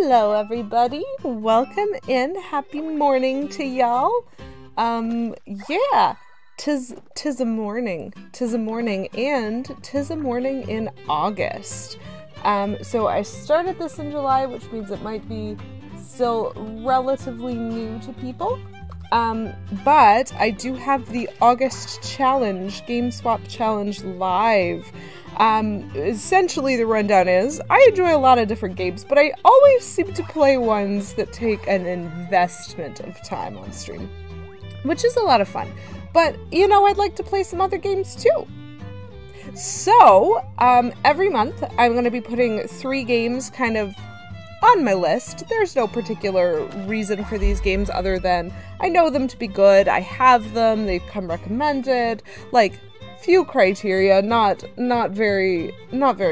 Hello everybody, welcome in, happy morning to y'all. Yeah, tis a morning, and tis a morning in August. So I started this in July, which means it might be still relatively new to people. But I do have the August challenge, Game Swap Challenge live. Essentially the rundown is, I enjoy a lot of different games, but I always seem to play ones that take an investment of time on stream, which is a lot of fun. But, you know, I'd like to play some other games too. So, every month I'm going to be putting 3 games kind of on my list. There's no particular reason for these games other than I know them to be good, I have them, they've come recommended, like, few criteria, not very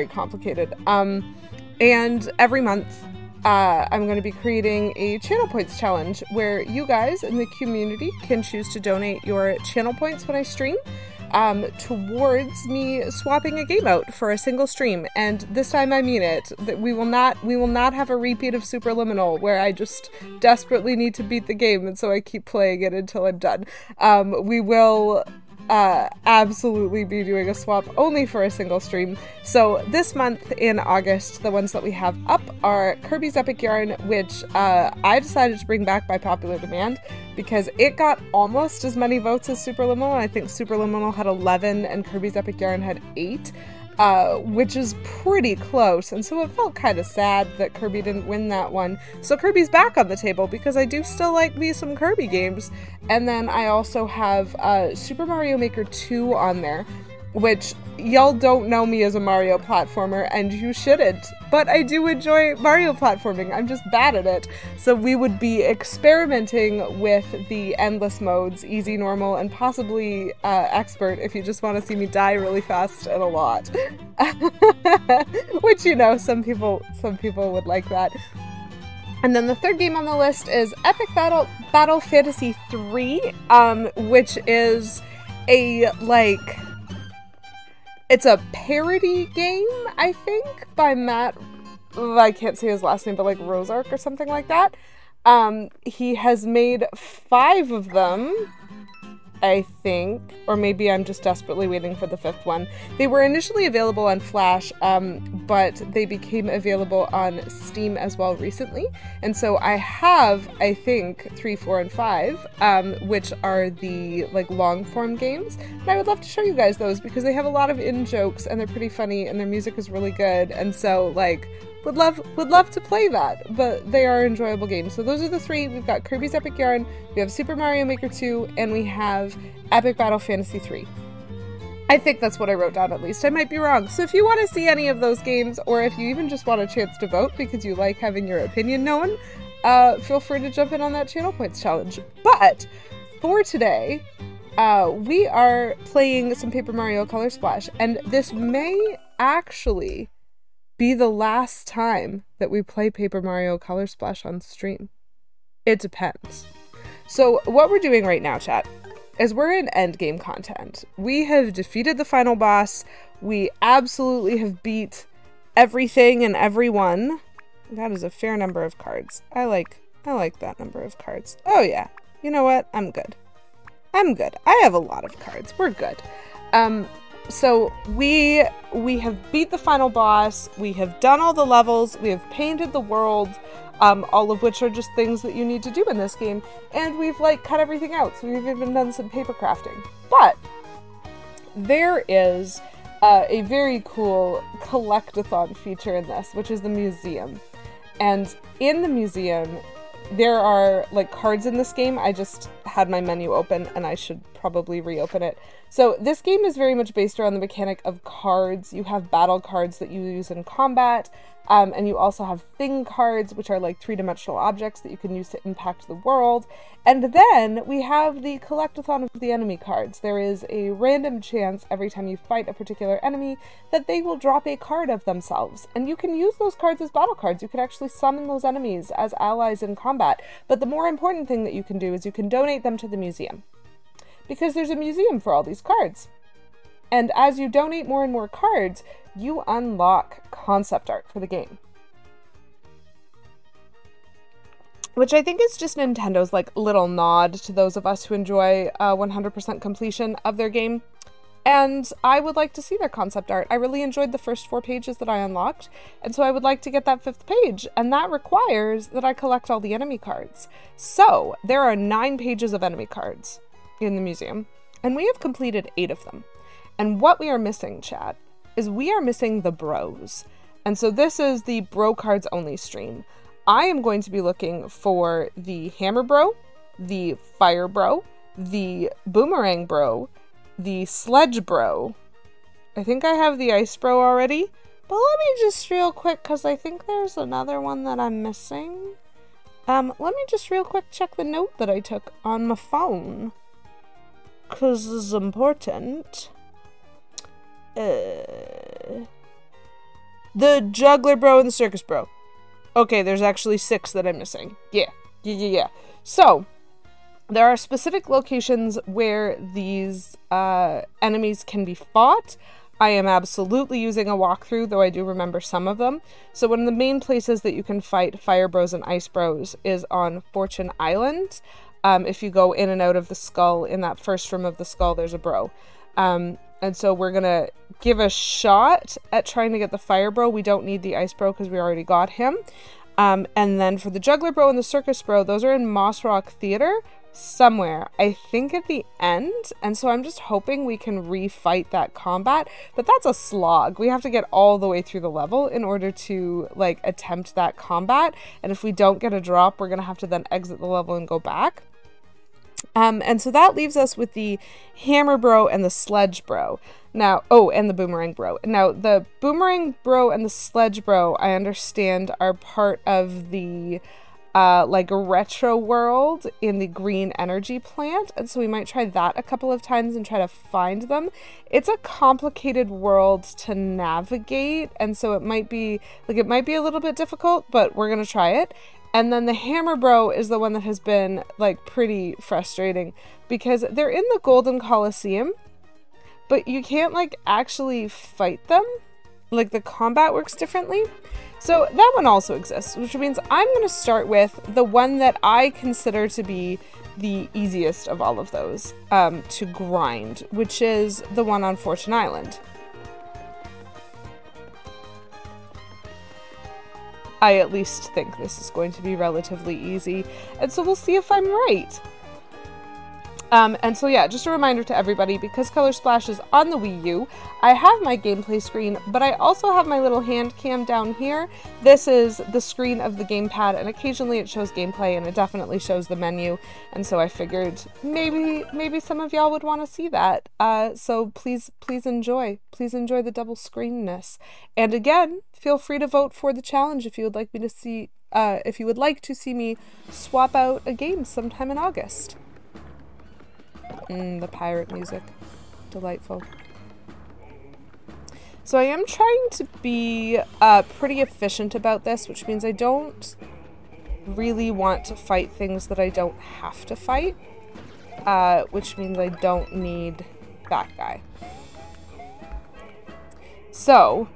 complicated. And every month I'm going to be creating a channel points challenge where you guys in the community can choose to donate your channel points when I stream towards me swapping a game out for a single stream. And this time I mean it, that we will not have a repeat of Superliminal where I just desperately need to beat the game and so I keep playing it until I'm done. We will absolutely be doing a swap only for a single stream. So this month in August, the ones that we have up are Kirby's Epic Yarn, which I decided to bring back by popular demand because it got almost as many votes as Superliminal. I think Superliminal had 11 and Kirby's Epic Yarn had 8. Which is pretty close, and so it felt kind of sad that Kirby didn't win that one. So Kirby's back on the table because I do still like me some Kirby games. And then I also have Super Mario Maker 2 on there, which y'all don't know me as a Mario platformer, and you shouldn't, but I do enjoy Mario platforming. I'm just bad at it. So we would be experimenting with the endless modes, easy, normal, and possibly expert if you just want to see me die really fast and a lot. Which, you know, some people would like that. And then the third game on the list is Epic Battle Fantasy 3, which is a, like, it's a parody game, I think, by Matt, I can't say his last name, but like Rosark or something like that. He has made 5 of them, I think, or maybe I'm just desperately waiting for the 5th one. They were initially available on Flash, but they became available on Steam as well recently. And so I have, I think, 3, 4, and 5, which are the like long form games. And I would love to show you guys those because they have a lot of in-jokes and they're pretty funny and their music is really good. And so like, would love to play that, but they are enjoyable games. So those are the 3. We've got Kirby's Epic Yarn, we have Super Mario Maker 2, and we have Epic Battle Fantasy 3. I think that's what I wrote down at least. I might be wrong. So if you want to see any of those games, or if you even just want a chance to vote because you like having your opinion known, feel free to jump in on that channel points challenge. But for today, we are playing some Paper Mario Color Splash, and this may actually be the last time that we play Paper Mario Color Splash on stream. It depends. So what we're doing right now, chat, is we're in endgame content. We have defeated the final boss. We absolutely have beat everything and everyone. That is a fair number of cards. I like that number of cards. Oh yeah. You know what? I'm good. I have a lot of cards. We're good. So we have beat the final boss, we have done all the levels, we have painted the world, all of which are just things that you need to do in this game, and we've like cut everything out, so we've even done some paper crafting. But there is a very cool collectathon feature in this, which is the museum. And in the museum, there are like cards in this game. I just had my menu open and I should probably reopen it. So this game is very much based around the mechanic of cards. You have battle cards that you use in combat, and you also have thing cards, which are like 3-dimensional objects that you can use to impact the world. And then we have the collectathon of the enemy cards. There is a random chance every time you fight a particular enemy that they will drop a card of themselves. And you can use those cards as battle cards. You can actually summon those enemies as allies in combat. But the more important thing that you can do is you can donate them to the museum, because there's a museum for all these cards. And as you donate more and more cards, you unlock concept art for the game. which I think is just Nintendo's like little nod to those of us who enjoy 100% completion of their game. And I would like to see their concept art. I really enjoyed the first 4 pages that I unlocked, and so I would like to get that 5th page, and that requires that I collect all the enemy cards. So there are 9 pages of enemy cards in the museum, and we have completed 8 of them. And what we are missing, chat, is we are missing the bros. And so this is the bro cards only stream. I am going to be looking for the hammer bro, the fire bro, the boomerang bro, the sledge bro. I think I have the ice bro already, but let me just real quick, because I think there's another one that I'm missing. Let me just real quick check the note that I took on my phone, because this is important. The juggler bro and the circus bro. Okay, there's actually 6 that I'm missing. Yeah. So there are specific locations where these enemies can be fought. I am absolutely using a walkthrough, though I do remember some of them. So one of the main places that you can fight Fire Bros and Ice Bros is on Fortune Island. If you go in and out of the skull, in that first room of the skull, there's a bro. And so we're going to give a shot at trying to get the Fire Bro. We don't need the Ice Bro because we already got him. And then for the Juggler Bro and the Circus Bro, those are in Moss Rock Theater somewhere, I think at the end. And so I'm just hoping we can refight that combat, but that's a slog. We have to get all the way through the level in order to like attempt that combat. And if we don't get a drop, we're going to have to then exit the level and go back. And so that leaves us with the Hammer Bro and the Sledge Bro. Now, oh, and the Boomerang Bro. Now, the Boomerang Bro and the Sledge Bro, I understand, are part of the like retro world in the green energy plant, and so we might try that a couple of times and try to find them. It's a complicated world to navigate, and so it might be a little bit difficult, but we're gonna try it. And then the Hammer Bro is the one that has been like pretty frustrating because they're in the Golden Coliseum, but you can't like actually fight them. Like the combat works differently. So that one also exists, which means I'm going to start with the one that I consider to be the easiest of all of those to grind, which is the one on Fortune Island. I at least think this is going to be relatively easy, and so we'll see if I'm right. And so yeah, just a reminder to everybody, because Color Splash is on the Wii U, I have my gameplay screen, but I also have my little hand cam down here. This is the screen of the gamepad, and occasionally it shows gameplay, and it definitely shows the menu, and so I figured maybe some of y'all would want to see that. So please enjoy the double screenness. And again, feel free to vote for the challenge if you would like me to see, if you would like to see me swap out a game sometime in August. The pirate music. Delightful. So I am trying to be pretty efficient about this, which means I don't really want to fight things that I don't have to fight, which means I don't need that guy. So,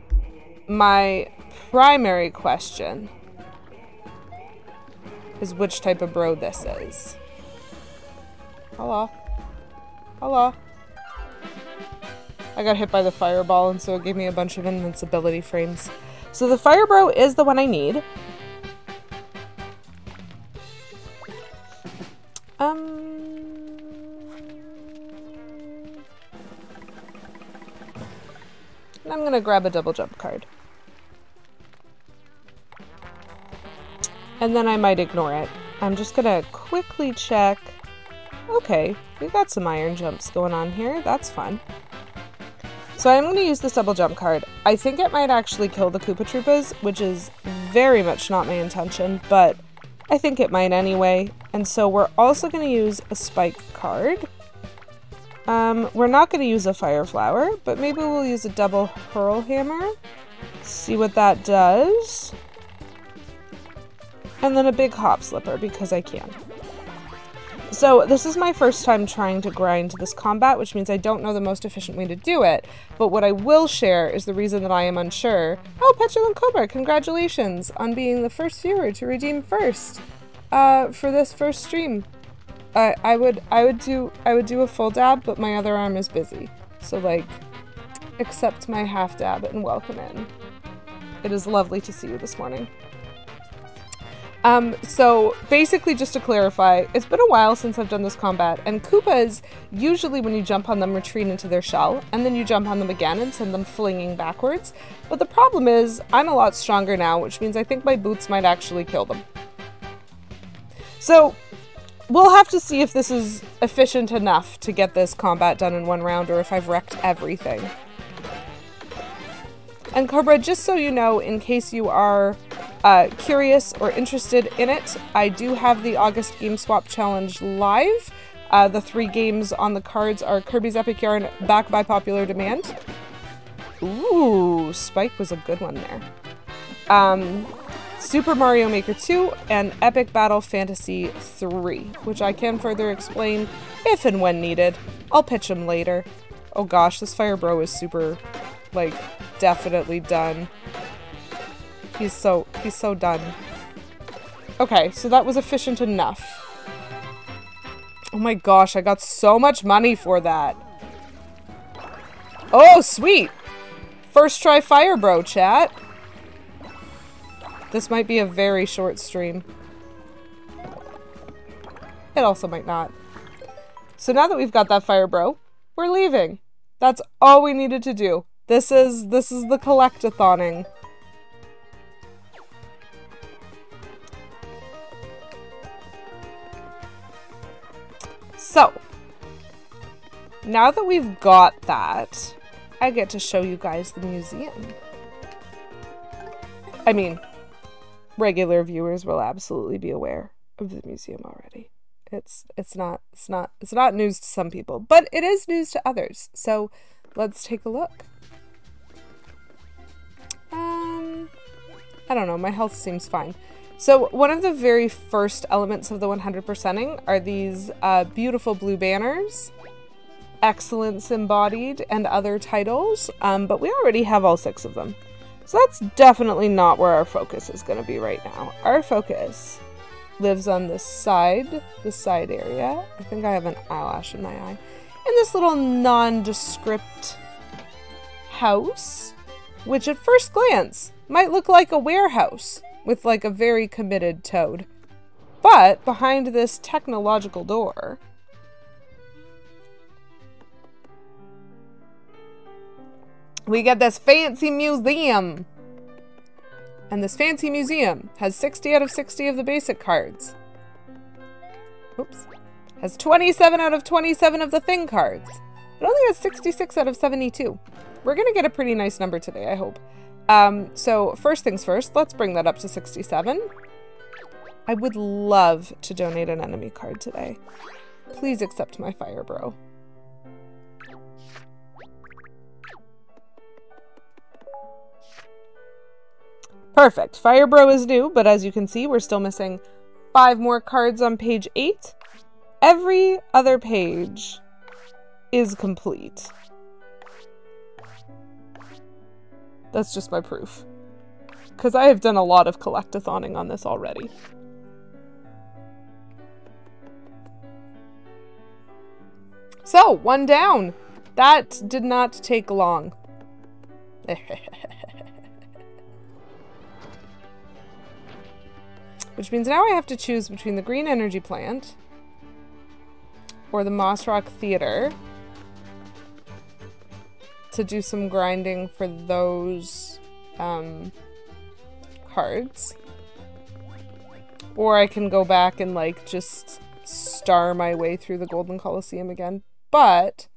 my primary question is which type of bro this is. Hello. Hello. I got hit by the fireball, and so it gave me a bunch of invincibility frames. So the Fire Bro is the one I need. I'm gonna grab a double jump card. And then I might ignore it. I'm just gonna quickly check. Okay, we've got some iron jumps going on here. That's fun. So I'm going to use this double jump card. I think it might actually kill the Koopa Troopas, which is very much not my intention, but I think it might anyway. And so we're also going to use a spike card. We're not going to use a fire flower, but maybe we'll use a double hurl hammer. See what that does. And then a big hop slipper, because I can. So this is my first time trying to grind this combat, which means I don't know the most efficient way to do it, but what I will share is the reason that I am unsure. Oh, Petulant Cobra, congratulations on being the first viewer to redeem first. for this first stream. I would do a full dab, but my other arm is busy. So like, accept my half dab and welcome in. It is lovely to see you this morning. So basically, just to clarify, it's been a while since I've done this combat, and Koopas, usually when you jump on them, retreat into their shell, and then you jump on them again and send them flinging backwards. But the problem is, I'm a lot stronger now, which means I think my boots might actually kill them. So, we'll have to see if this is efficient enough to get this combat done in one round, or if I've wrecked everything. And Cobra, just so you know, in case you are curious or interested in it, I do have the August Game Swap Challenge live. The 3 games on the cards are Kirby's Epic Yarn, back by popular demand. Ooh, Spike was a good one there. Super Mario Maker 2, and Epic Battle Fantasy 3, which I can further explain if and when needed. I'll pitch them later. Oh gosh, this Fire Bro is super, like, definitely done. He's so done. Okay, so that was efficient enough. Oh my gosh, I got so much money for that. Oh, sweet! First try Fire Bro, chat. This might be a very short stream. It also might not. So now that we've got that Fire Bro, we're leaving. That's all we needed to do. This is the collectathoning. So, now that we've got that, I get to show you guys the museum. I mean, regular viewers will absolutely be aware of the museum already. It's not news to some people, but it is news to others. So, let's take a look. I don't know, my health seems fine. So one of the very first elements of the 100%ing are these beautiful blue banners, Excellence Embodied, and other titles, but we already have all 6 of them. So that's definitely not where our focus is going to be right now. Our focus lives on this side area. I think I have an eyelash in my eye. In this little nondescript house, which at first glance might look like a warehouse with like a very committed toad. But behind this technological door we get this fancy museum. And this fancy museum has 60 out of 60 of the basic cards. Oops. Has 27 out of 27 of the thing cards. It only has 66 out of 72. We're gonna get a pretty nice number today, I hope. So first things first, let's bring that up to 67. I would love to donate an enemy card today. Please accept my Fire Bro. Perfect. Fire Bro is new, but as you can see, we're still missing 5 more cards on page 8. Every other page is complete. That's just my proof. Because I have done a lot of collectathoning on this already. So, 1 down. That did not take long. Which means now I have to choose between the Green Energy Plant or the Moss Rock Theater to do some grinding for those cards. Or I can go back and like just star my way through the Golden Coliseum again. But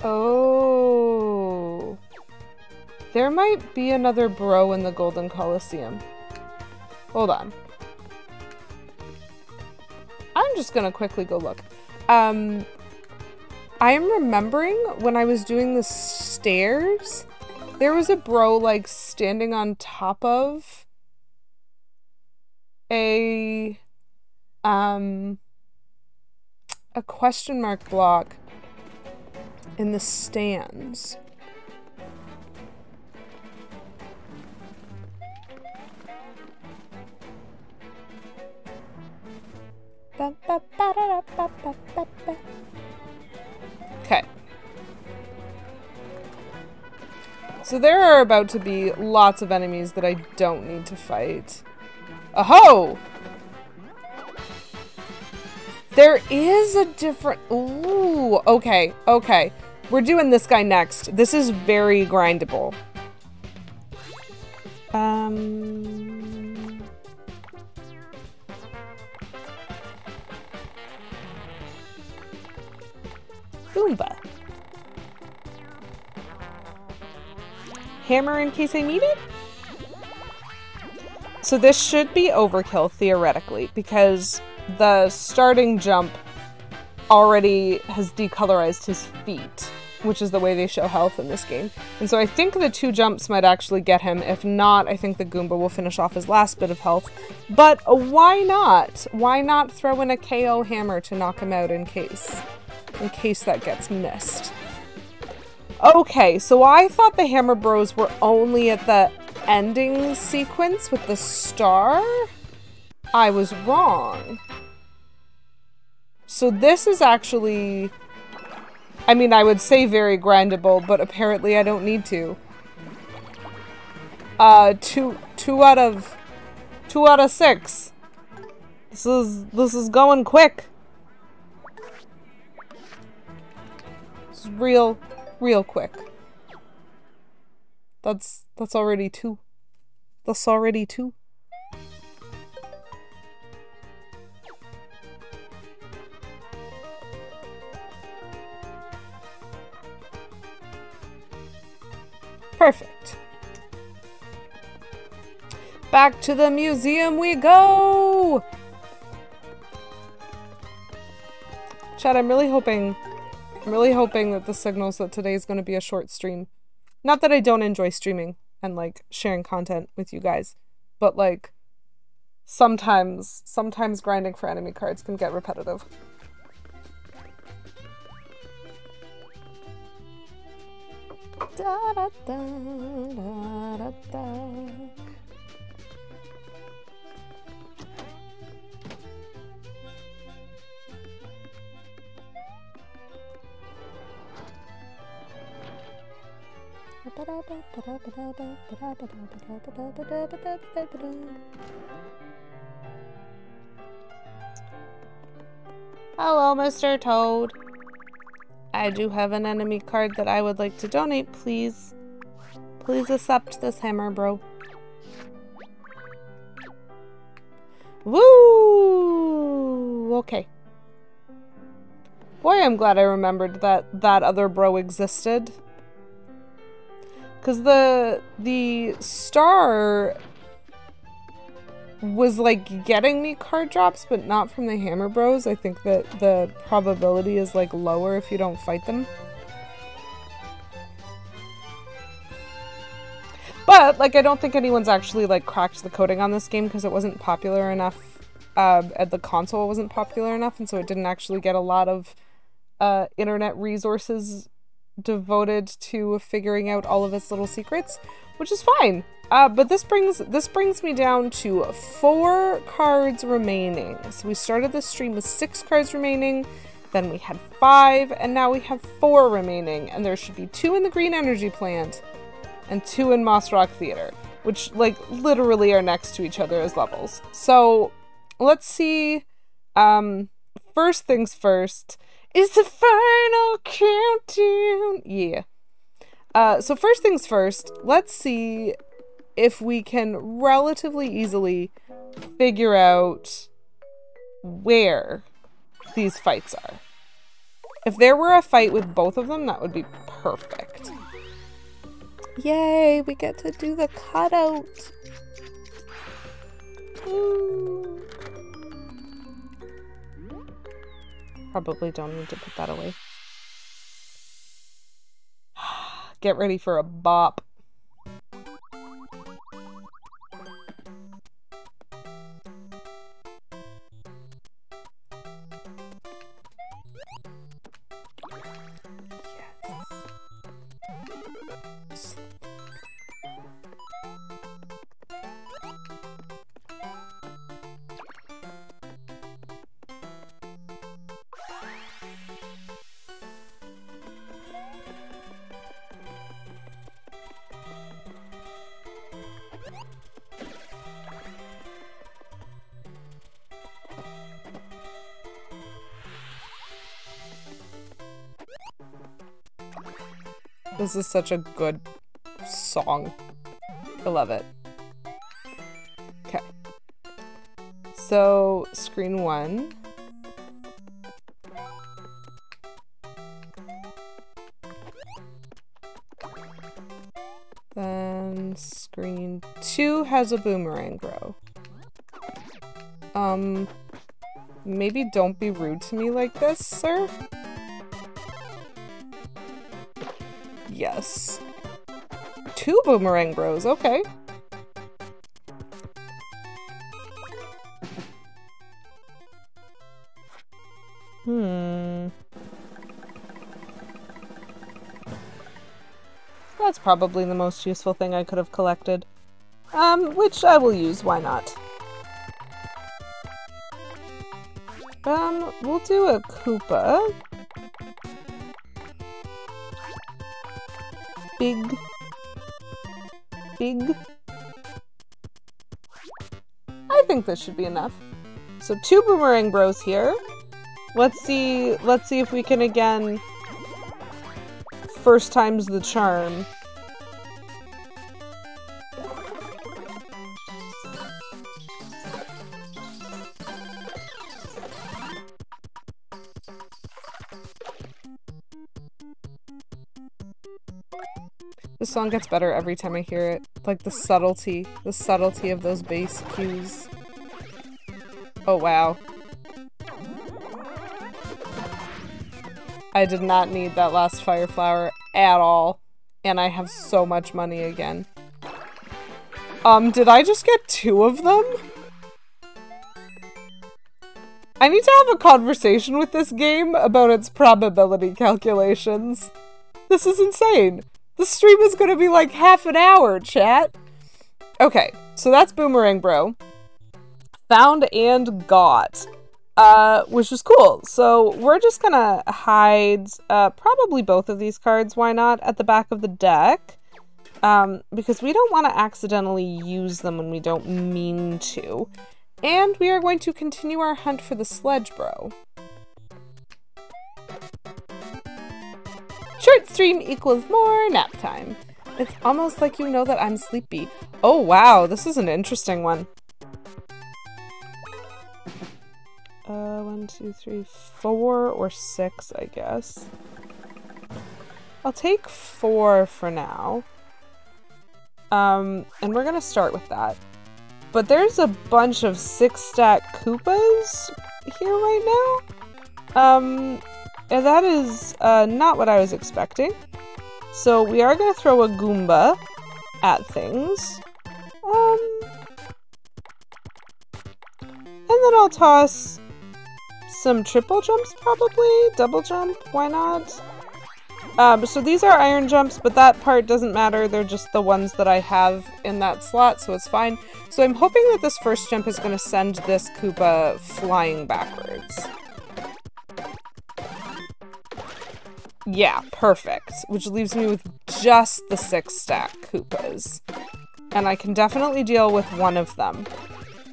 oh, there might be another bro in the Golden Coliseum. Hold on. I'm just gonna quickly go look. I'm remembering when I was doing the stairs, there was a bro like standing on top of a question mark block in the stands. Okay. So there are about to be lots of enemies that I don't need to fight. Oh! There is a different... Ooh, okay, okay. We're doing this guy next. This is very grindable. Goomba. Hammer in case I need it? So this should be overkill, theoretically, because the starting jump already has decolorized his feet, which is the way they show health in this game. And so I think the 2 jumps might actually get him. If not, I think the Goomba will finish off his last bit of health. But why not? Why not throw in a KO hammer to knock him out in case that gets missed? Okay, so I thought the Hammer Bros were only at the ending sequence with the star? I was wrong. So this is actually... I mean, I would say very grindable, but apparently I don't need to. Two out of 6. This is going quick. This is real quick. That's already 2. That's already 2. Perfect. Back to the museum we go! Chad, I'm really hoping that this signals that today is going to be a short stream. Not that I don't enjoy streaming and, like, sharing content with you guys, but, like, sometimes grinding for enemy cards can get repetitive. Da, da, da, da, da, da. Hello, Mr. Toad. I do have an enemy card that I would like to donate, please. Please accept this hammer, bro. Woo! Okay. Boy, I'm glad I remembered that other bro existed. Because the star was, like, getting me card drops, but not from the Hammer Bros. I think that the probability is, like, lower if you don't fight them. But, like, I don't think anyone's actually, like, cracked the coding on this game because it wasn't popular enough. At the console, it wasn't popular enough, and so it didn't actually get a lot of internet resources devoted to figuring out all of its little secrets, which is fine. But this brings me down to 4 cards remaining. So we started the stream with 6 cards remaining, then we had 5, and now we have 4 remaining. And there should be 2 in the Green Energy Plant and 2 in Moss Rock Theater, which, like, literally are next to each other as levels. So let's see. First things first is the final countdown. Yeah. So first things first, let's see if we can relatively easily figure out where these fights are. If there were a fight with both of them, that would be perfect. Yay, we get to do the cutout. Ooh. Probably don't need to put that away. Get ready for a bop. Yes. This is such a good song. I love it. Okay. So, screen 1. Then screen 2 has a boomerang grow. Maybe don't be rude to me like this, sir? Yes. 2 boomerang bros, okay. That's probably the most useful thing I could have collected. Which I will use, why not? We'll do a Koopa. Big. I think this should be enough. So 2 boomerang bros here. Let's see if we can again first time's the charm. This song gets better every time I hear it. Like the subtlety of those bass cues. Oh wow. I did not need that last fire flower at all. And I have so much money again. Did I just get 2 of them? I need to have a conversation with this game about its probability calculations. This is insane. The stream is gonna be like half an hour, chat. Okay, so that's Boomerang Bro. Found and got. Which is cool. So we're just gonna hide probably both of these cards, why not, at the back of the deck. Because we don't want to accidentally use them when we don't mean to. And we are going to continue our hunt for the Sledge Bro. Short stream equals more nap time. It's almost like you know that I'm sleepy. Oh wow, this is an interesting one. 1, 2, 3, 4 or 6, I guess. I'll take 4 for now. And we're gonna start with that. But there's a bunch of 6-stack Koopas here right now. And that is not what I was expecting. So we are gonna throw a Goomba at things. And then I'll toss some triple jumps, probably? Double jump? Why not? So these are iron jumps, but that part doesn't matter. They're just the ones that I have in that slot, so it's fine. So I'm hoping that this first jump is going to send this Koopa flying backwards. Yeah, perfect. Which leaves me with just the 6-stack Koopas. And I can definitely deal with one of them.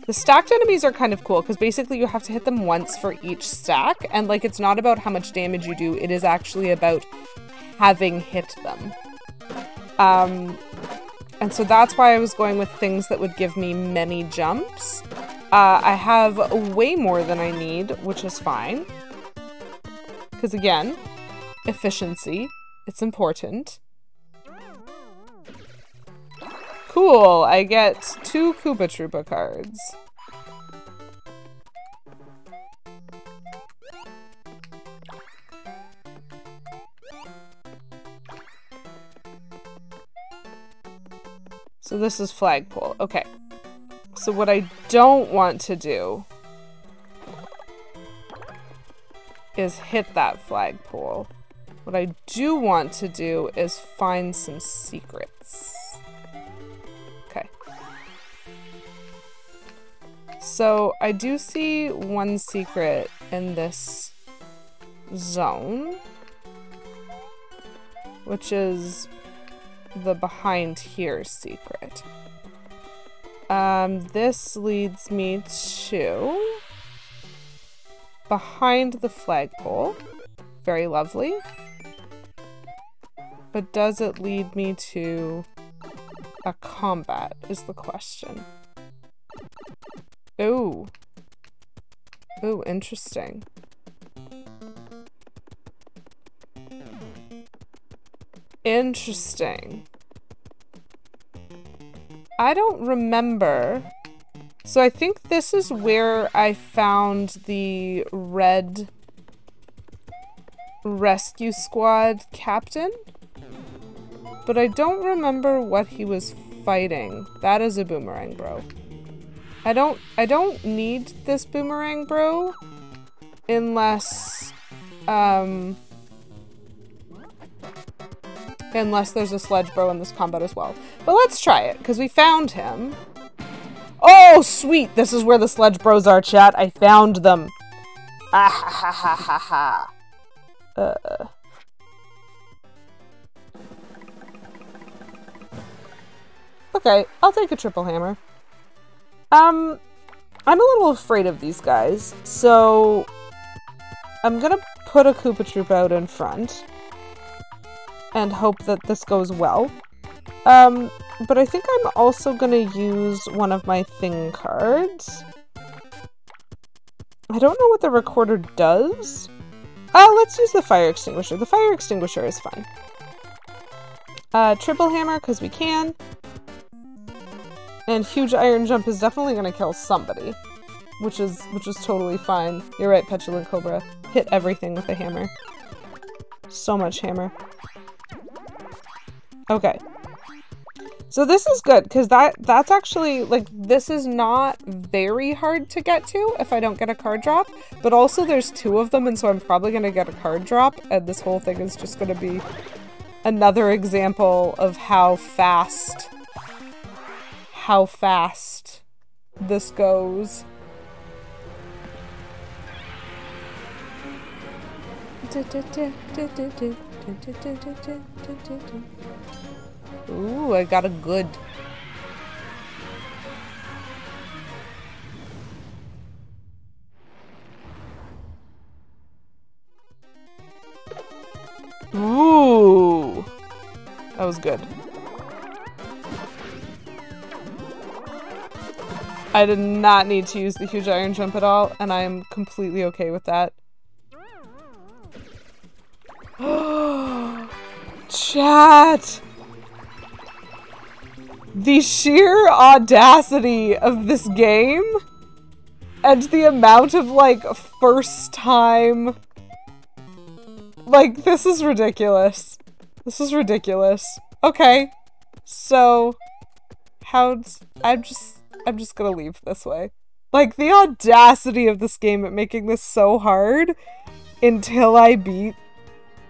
The stacked enemies are kind of cool, because basically you have to hit them once for each stack, and like it's not about how much damage you do, it is actually about having hit them. And so that's why I was going with things that would give me many jumps. I have way more than I need, which is fine. Because again, efficiency, it's important. Cool, I get 2 Koopa Troopa cards. So this is flagpole. Okay. So what I don't want to do is hit that flagpole. What I do want to do is find some secrets. Okay. So I do see one secret in this zone, which is the behind here secret. This leads me to behind the flagpole. Very lovely. But does it lead me to a combat is the question. Ooh. Ooh, interesting. Interesting. I don't remember. So I think this is where I found the Red Rescue Squad captain. But I don't remember what he was fighting. That is a boomerang, bro. I don't need this boomerang, bro. Unless unless there's a sledge bro in this combat as well. But let's try it, because we found him. Oh, sweet! This is where the sledge bros are, chat. I found them. Ah ha ha ha ha ha. Okay, I'll take a triple hammer. I'm a little afraid of these guys, so I'm gonna put a Koopa Troop out in front and hope that this goes well. But I think I'm also gonna use one of my thing cards. I don't know what the recorder does. Let's use the fire extinguisher. The fire extinguisher is fine. Triple hammer, because we can. And huge iron jump is definitely gonna kill somebody. Which is totally fine. You're right, Petulant Cobra. Hit everything with a hammer. So much hammer. Okay. So this is good, because that's actually, like, this is not very hard to get to if I don't get a card drop, but also there's two of them, and so I'm probably going to get a card drop, and this whole thing is just going to be another example of how fast this goes. Ooh, I got a good. Ooh, that was good. I did not need to use the huge iron jump at all, and I am completely okay with that. Chat! The sheer audacity of this game and the amount of, like, first time... Like, this is ridiculous. This is ridiculous. Okay. So, I'm just gonna leave this way. Like, the audacity of this game at making this so hard until I beat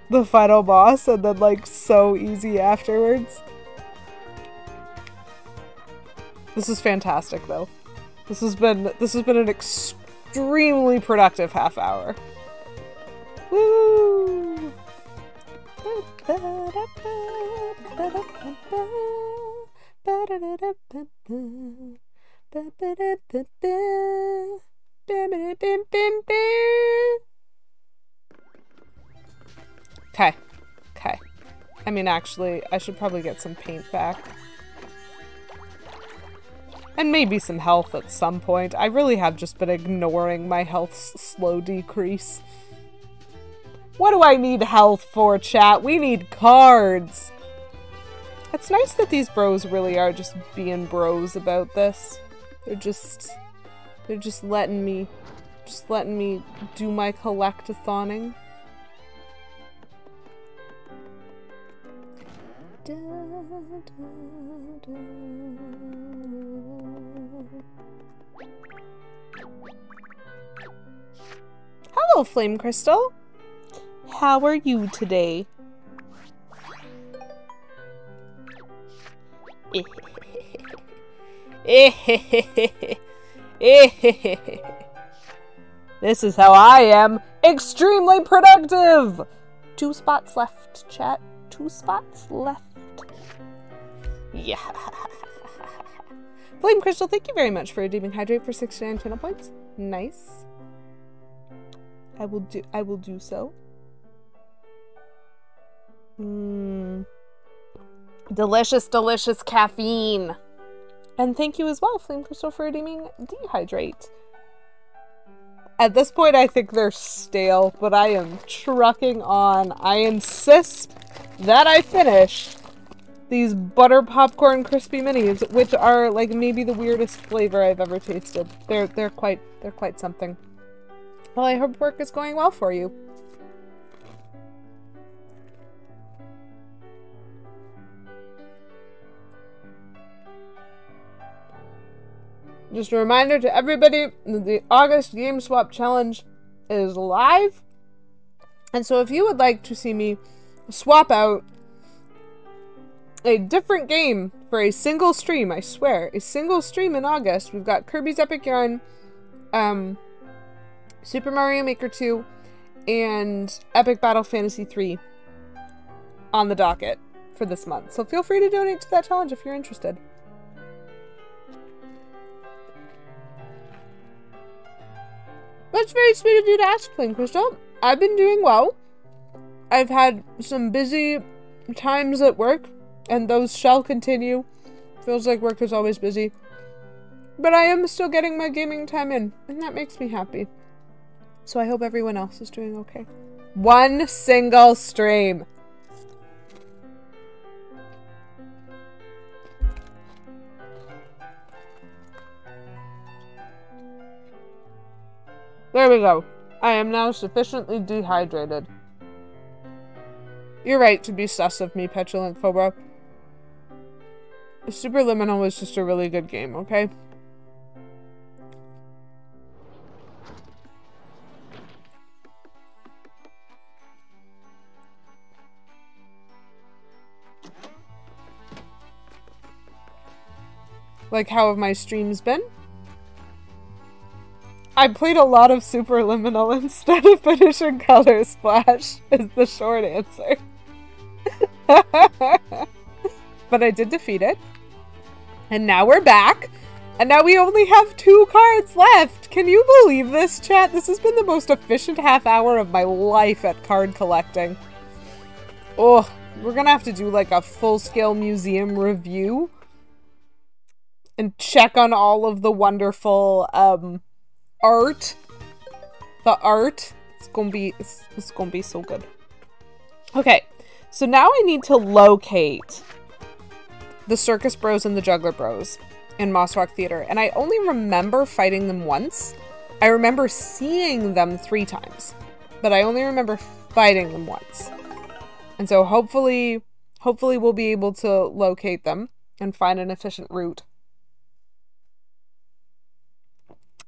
the final boss and then, like, so easy afterwards. This is fantastic, though. This has been an extremely productive half hour. Woo! Okay. Okay. I mean, actually, I should probably get some paint back. And maybe some health at some point. I really have just been ignoring my health's slow decrease. What do I need health for, chat? We need cards! It's nice that these bros really are just being bros about this. They're just letting me do my collectathoning. Hello, Flame Crystal. How are you today? This is how I am. Extremely productive. 2 spots left, chat. 2 spots left. Yeah. Flame Crystal, thank you very much for redeeming Hydrate for 69 channel points. Nice. I will do so. Delicious, delicious caffeine. And thank you as well, Flame Crystal, for redeeming Dehydrate. At this point, I think they're stale, but I am trucking on. I insist that I finish these butter popcorn crispy minis, which are like maybe the weirdest flavor I've ever tasted. They're quite something. Well, I hope work is going well for you. Just a reminder to everybody that the August Game Swap Challenge is live. And so if you would like to see me swap out a different game for a single stream, I swear, a single stream in August, we've got Kirby's Epic Yarn, Super Mario Maker 2, and Epic Battle Fantasy 3 on the docket for this month. So feel free to donate to that challenge if you're interested. That's very sweet of you to ask, Flame Crystal. I've been doing well. I've had some busy times at work, and those shall continue. Feels like work is always busy. But I am still getting my gaming time in, and that makes me happy. So I hope everyone else is doing okay. One single stream. There we go. I am now sufficiently dehydrated. You're right to be sus of me, Petulant Cobra. Superliminal was just a really good game, okay? Like, how have my streams been? I played a lot of Superliminal instead of finishing Color Splash, is the short answer. But I did defeat it. And now we're back. And now we only have 2 cards left. Can you believe this, chat? This has been the most efficient half hour of my life at card collecting. Oh, we're gonna have to do like a full-scale museum review. And check on all of the wonderful, art. The art. It's gonna be so good. Okay, so now I need to locate the Circus Bros and the Juggler Bros in Moss Rock Theater, and I only remember fighting them once. I remember seeing them 3 times, but I only remember fighting them once. And so hopefully we'll be able to locate them and find an efficient route.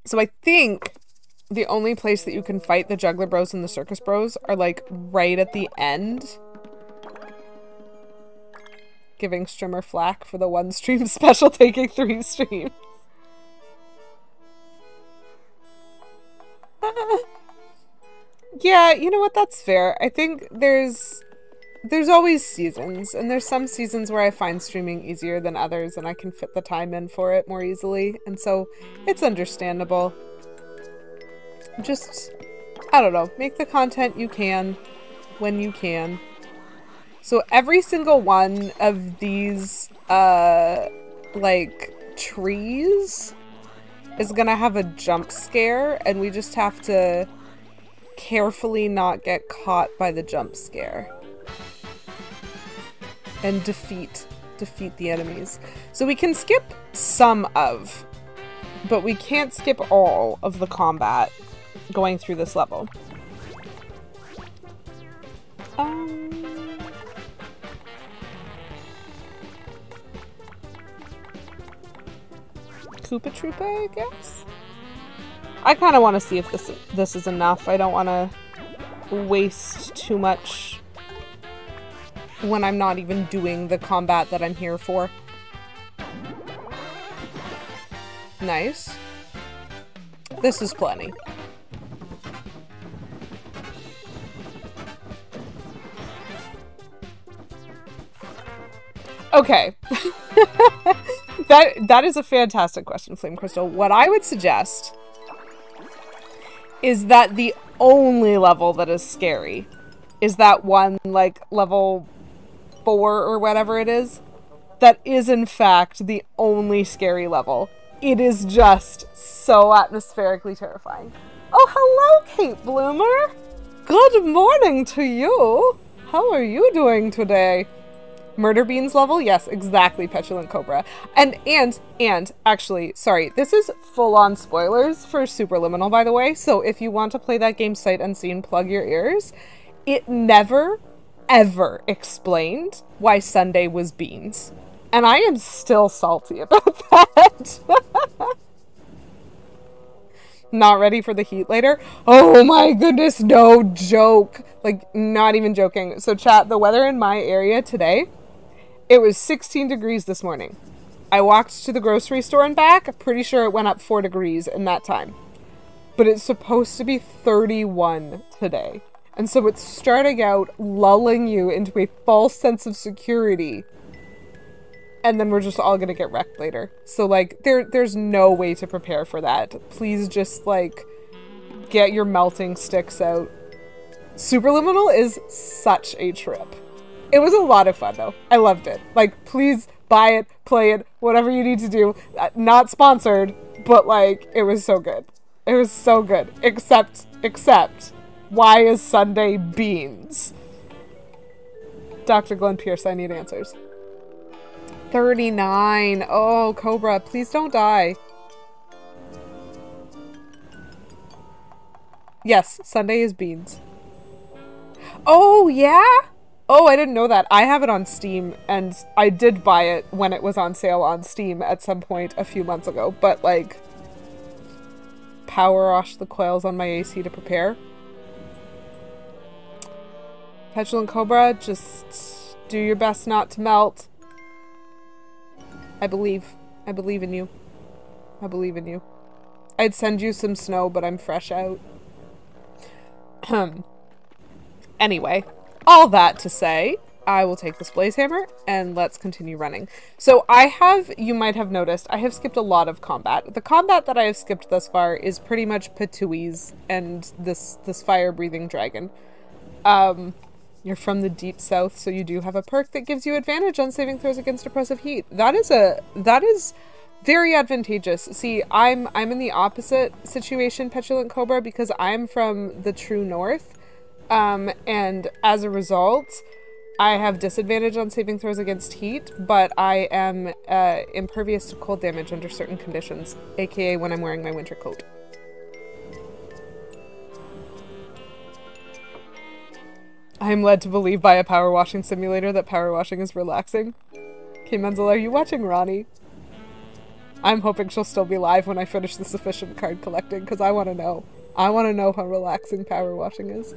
So I think the only place that you can fight the Juggler Bros and the Circus Bros are like right at the end. Giving Strimmer flack for the 1 stream special taking 3 streams. Yeah, you know what? That's fair. I think there's always seasons, and there's some seasons where I find streaming easier than others, and I can fit the time in for it more easily, and so it's understandable. Just, I don't know, make the content you can when you can. So every single one of these, like, trees is gonna have a jump scare, and we just have to carefully not get caught by the jump scare. And defeat the enemies. So we can skip some of, but we can't skip all of the combat going through this level. Koopa Troopa, I guess? I kind of want to see if this is enough. I don't want to waste too much when I'm not even doing the combat that I'm here for. Nice. This is plenty. Okay. That is a fantastic question, Flame Crystal. What I would suggest is that the only level that is scary is that one, like, level 4 or whatever it is. that is in fact the only scary level. It is just so atmospherically terrifying. Oh, hello, Kate Bloomer. Good morning to you. How are you doing today? Murder Beans level? Yes, exactly, Petulant Cobra. And actually, sorry, this is full-on spoilers for Superliminal, by the way, so if you want to play that game sight unseen, plug your ears. It never, ever explained why Sunday was beans. And I am still salty about that. Not ready for the heat later? Oh my goodness, no joke. Like, not even joking. So chat, the weather in my area today, it was 16 degrees this morning. I walked to the grocery store and back. Pretty sure it went up 4 degrees in that time. But it's supposed to be 31 today. And so it's starting out lulling you into a false sense of security. And then we're just all gonna get wrecked later. So, like, there's no way to prepare for that. Please just, like, get your melting sticks out. Superliminal is such a trip. It was a lot of fun, though. I loved it. Like, please buy it, play it, whatever you need to do. Not sponsored, but, like, it was so good. It was so good. Except, why is Sunday beans? Dr. Glenn Pierce, I need answers. 39. Oh, Cobra, please don't die. Yes, Sunday is beans. Oh, yeah? Oh, I didn't know that. I have it on Steam, and I did buy it when it was on sale on Steam at some point a few months ago, but, like, power wash the coils on my AC to prepare. Petulant Cobra, just do your best not to melt. I believe in you. I believe in you. I'd send you some snow, but I'm fresh out. Anyway, all that to say, I will take this blaze hammer and let's continue running. So you might have noticed, I have skipped a lot of combat. The combat that I have skipped thus far is pretty much Patui's and this fire-breathing dragon. You're from the deep south, so you do have a perk that gives you advantage on saving throws against oppressive heat. That is very advantageous. See, I'm in the opposite situation, Petulant Cobra, because I'm from the true north, and as a result, I have disadvantage on saving throws against heat, but I am impervious to cold damage under certain conditions, aka when I'm wearing my winter coat. I am led to believe by a power washing simulator that power washing is relaxing. Okay, Menzel, are you watching Ronnie? I'm hoping she'll still be live when I finish the sufficient card collecting, because I want to know. I want to know how relaxing power washing is.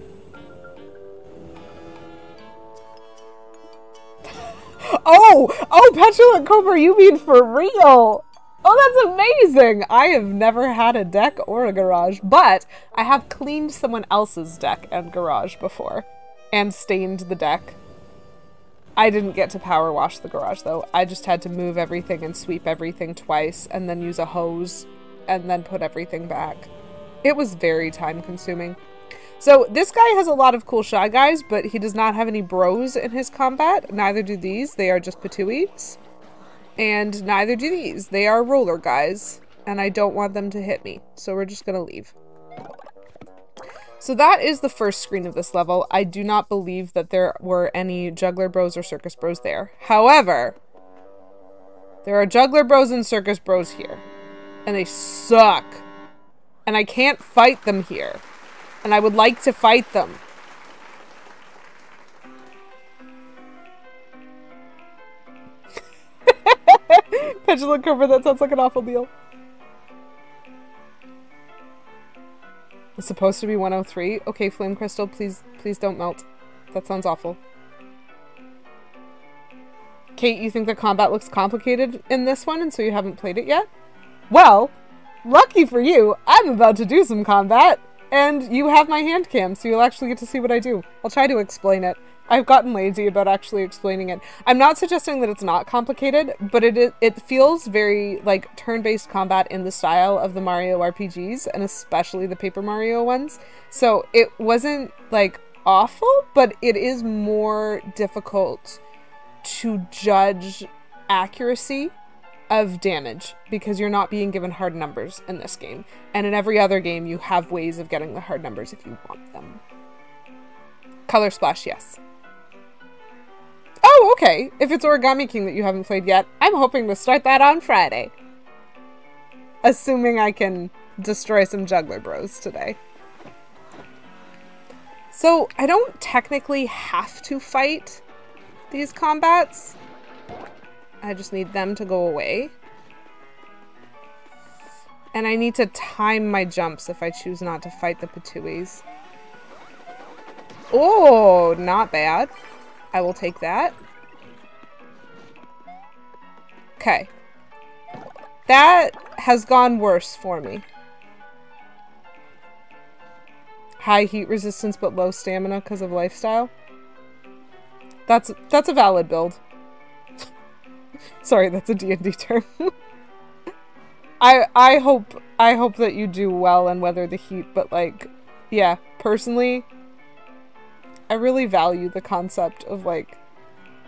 Oh, Petulant Cobra, you mean for real? Oh, that's amazing! I have never had a deck or a garage, but I have cleaned someone else's deck and garage before. And stained the deck. I didn't get to power wash the garage though. I just had to move everything and sweep everything twice and then use a hose and then put everything back. It was very time consuming. So this guy has a lot of cool Shy Guys, but he does not have any bros in his combat. Neither do these. They are just Patuis. And neither do these. They are roller guys. And I don't want them to hit me. So we're just gonna leave. So that is the first screen of this level. I do not believe that there were any Juggler Bros or Circus Bros there. However, there are Juggler Bros and Circus Bros here. And they suck. And I can't fight them here. And I would like to fight them. Petulant Cobra, that sounds like an awful deal. It's supposed to be 103. Okay, Flame Crystal, please don't melt. That sounds awful. Kate, you think the combat looks complicated in this one, and so you haven't played it yet? Well, lucky for you, I'm about to do some combat, and you have my hand cam, so you'll actually get to see what I do. I'll try to explain it. I've gotten lazy about actually explaining it. I'm not suggesting that it's not complicated, but it feels very like turn-based combat in the style of the Mario RPGs, and especially the Paper Mario ones. So it wasn't like awful, but it is more difficult to judge accuracy of damage because you're not being given hard numbers in this game. And in every other game, you have ways of getting the hard numbers if you want them. Color Splash, yes. Oh, okay. If it's Origami King that you haven't played yet, I'm hoping to start that on Friday. Assuming I can destroy some Juggler Bros today. So, I don't technically have to fight these combats. I just need them to go away. And I need to time my jumps if I choose not to fight the Patuis. Oh, not bad. I will take that. Okay. That has gone worse for me. High heat resistance but low stamina because of lifestyle. That's a valid build. Sorry, that's a D&D term. I hope that you do well and weather the heat, but like, yeah, personally, I really value the concept of like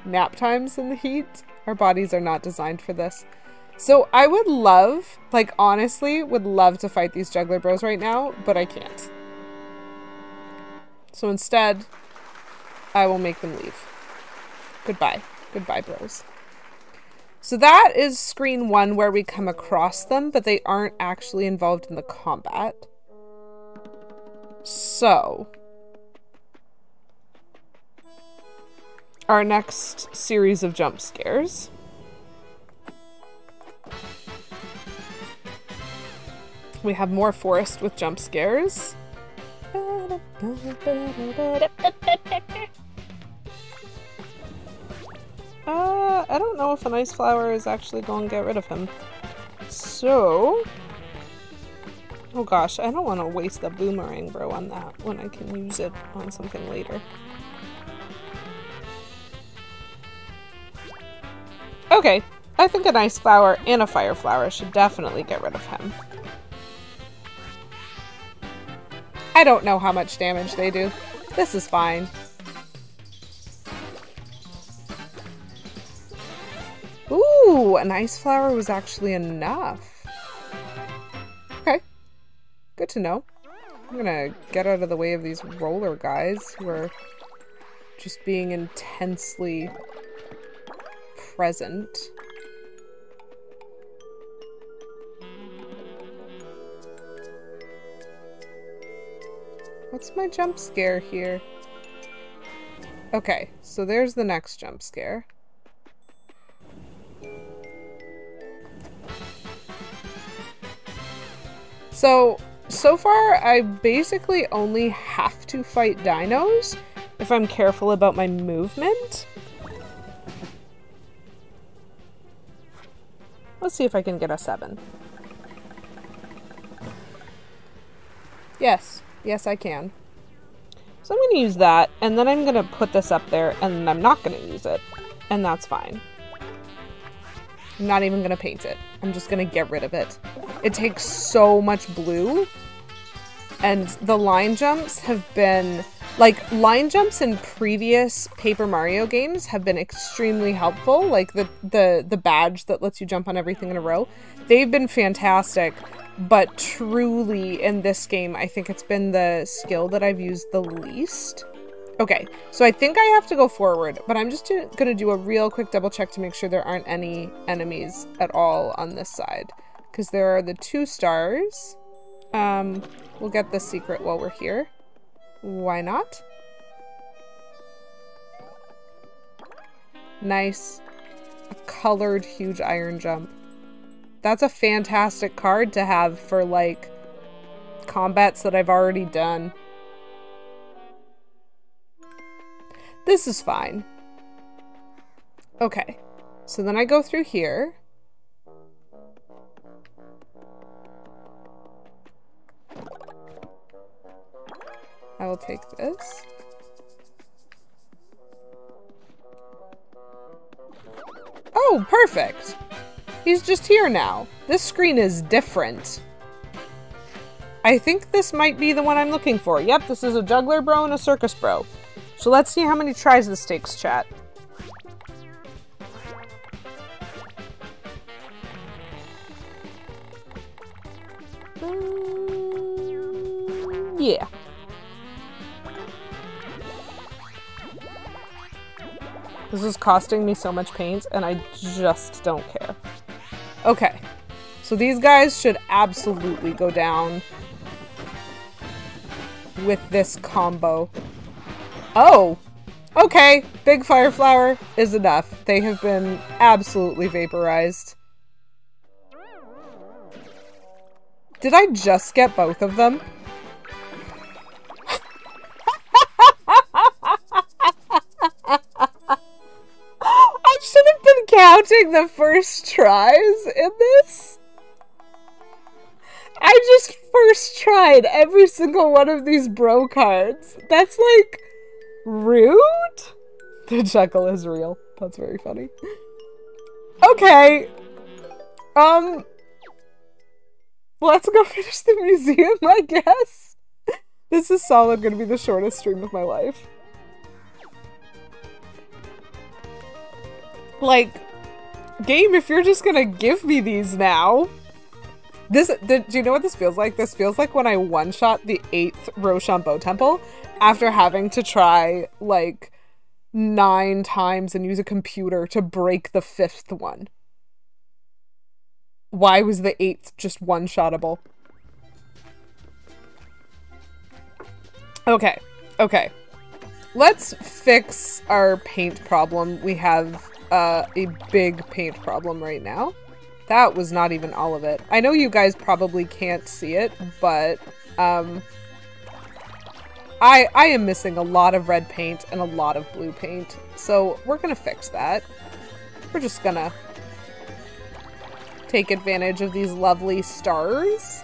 nap times in the heat. Our bodies are not designed for this. So I would love, like honestly, would love to fight these Juggler Bros right now, but I can't. So instead, I will make them leave. Goodbye. Goodbye, bros. So that is screen 1 where we come across them, but they aren't actually involved in the combat. So, our next series of jump scares. We have more forest with jump scares. I don't know if an ice flower is actually going to get rid of him. So... oh gosh, I don't want to waste the boomerang bro on that when I can use it on something later. Okay, I think an ice flower and a fire flower should definitely get rid of him. I don't know how much damage they do. This is fine. Ooh, an ice flower was actually enough. Okay. Good to know. I'm gonna get out of the way of these roller guys who are just being intensely present. What's my jump scare here? Okay, so there's the next jump scare. So far, I basically only have to fight dinos if I'm careful about my movement. Let's see if I can get a 7. Yes. Yes, I can. So I'm going to use that, and then I'm going to put this up there, and I'm not going to use it. And that's fine. I'm not even going to paint it. I'm just going to get rid of it. It takes so much blue. And the line jumps have been... like, line jumps in previous Paper Mario games have been extremely helpful. Like, the badge that lets you jump on everything in a row. They've been fantastic. But truly, in this game, I think it's been the skill that I've used the least. Okay, so I think I have to go forward, but I'm just going to do a real quick double check to make sure there aren't any enemies at all on this side. Because there are the 2 stars. We'll get the secret while we're here. Why not? Nice. A colored huge iron jump. That's a fantastic card to have for, like, combats that I've already done. This is fine. Okay. So then I go through here. I will take this. Oh, perfect! He's just here now. This screen is different. I think this might be the one I'm looking for. Yep, this is a Juggler Bro and a Circus Bro. So let's see how many tries this takes, chat. Yeah. This is costing me so much paint, and I just don't care. Okay. So these guys should absolutely go down with this combo. Oh! Okay, Big Fire Flower is enough. They have been absolutely vaporized. Did I just get both of them? I should have been counting the first tries in this. I just first tried every single one of these bro cards. That's like rude? The chuckle is real. That's very funny. Okay. Let's go finish the museum, I guess. This is solid gonna be the shortest stream of my life. Like, game, if you're just gonna give me these now. Do you know what this feels like? This feels like when I one-shot the 8th Rochambeau Temple after having to try, like, 9 times and use a computer to break the 5th one. Why was the 8th just one-shottable? Okay, okay. Let's fix our paint problem. We have a big paint problem right now. That was not even all of it. I know you guys probably can't see it, but I am missing a lot of red paint and a lot of blue paint. So we're gonna fix that. We're just gonna take advantage of these lovely stars.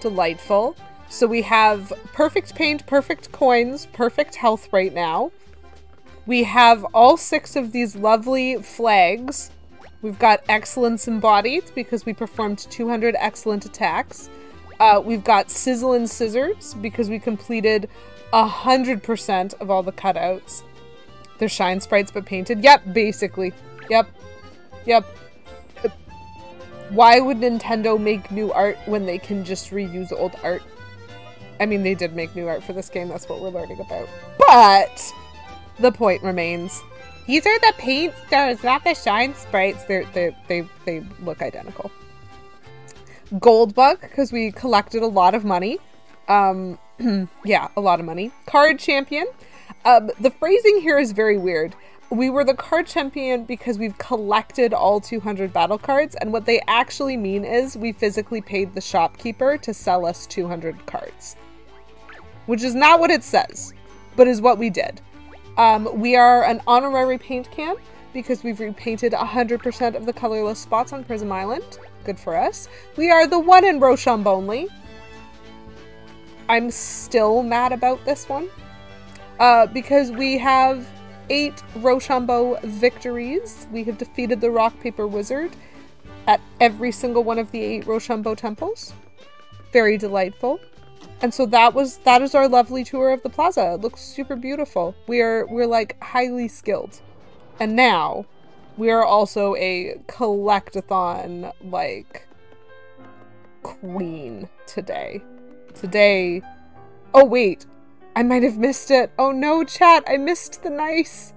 Delightful. So we have perfect paint, perfect coins, perfect health right now. We have all 6 of these lovely flags. We've got excellence embodied because we performed 200 excellent attacks. We've got sizzle and scissors because we completed 100% of all the cutouts. They're shine sprites but painted. Yep, basically. Yep. Yep. Why would Nintendo make new art when they can just reuse old art? I mean, they did make new art for this game. That's what we're learning about. But the point remains. These are the paint stars, not the shine sprites. They look identical. Gold Bug, because we collected a lot of money. Yeah, a lot of money. Card Champion. The phrasing here is very weird. We were the card champion because we've collected all 200 battle cards, and what they actually mean is we physically paid the shopkeeper to sell us 200 cards. Which is not what it says, but is what we did. We are an honorary paint can because we've repainted 100% of the colorless spots on Prism Island. Good for us. We are the one in Rochambeau only. I'm still mad about this one. Because we have 8 Rochambeau victories. We have defeated the Rock Paper Wizard at every single one of the 8 Rochambeau temples. Very delightful. And so that is our lovely tour of the plaza. It looks super beautiful. We're like highly skilled. And now we are also a collectathon like queen today. Today. Oh wait, I might have missed it. Oh no, chat, I missed the nice.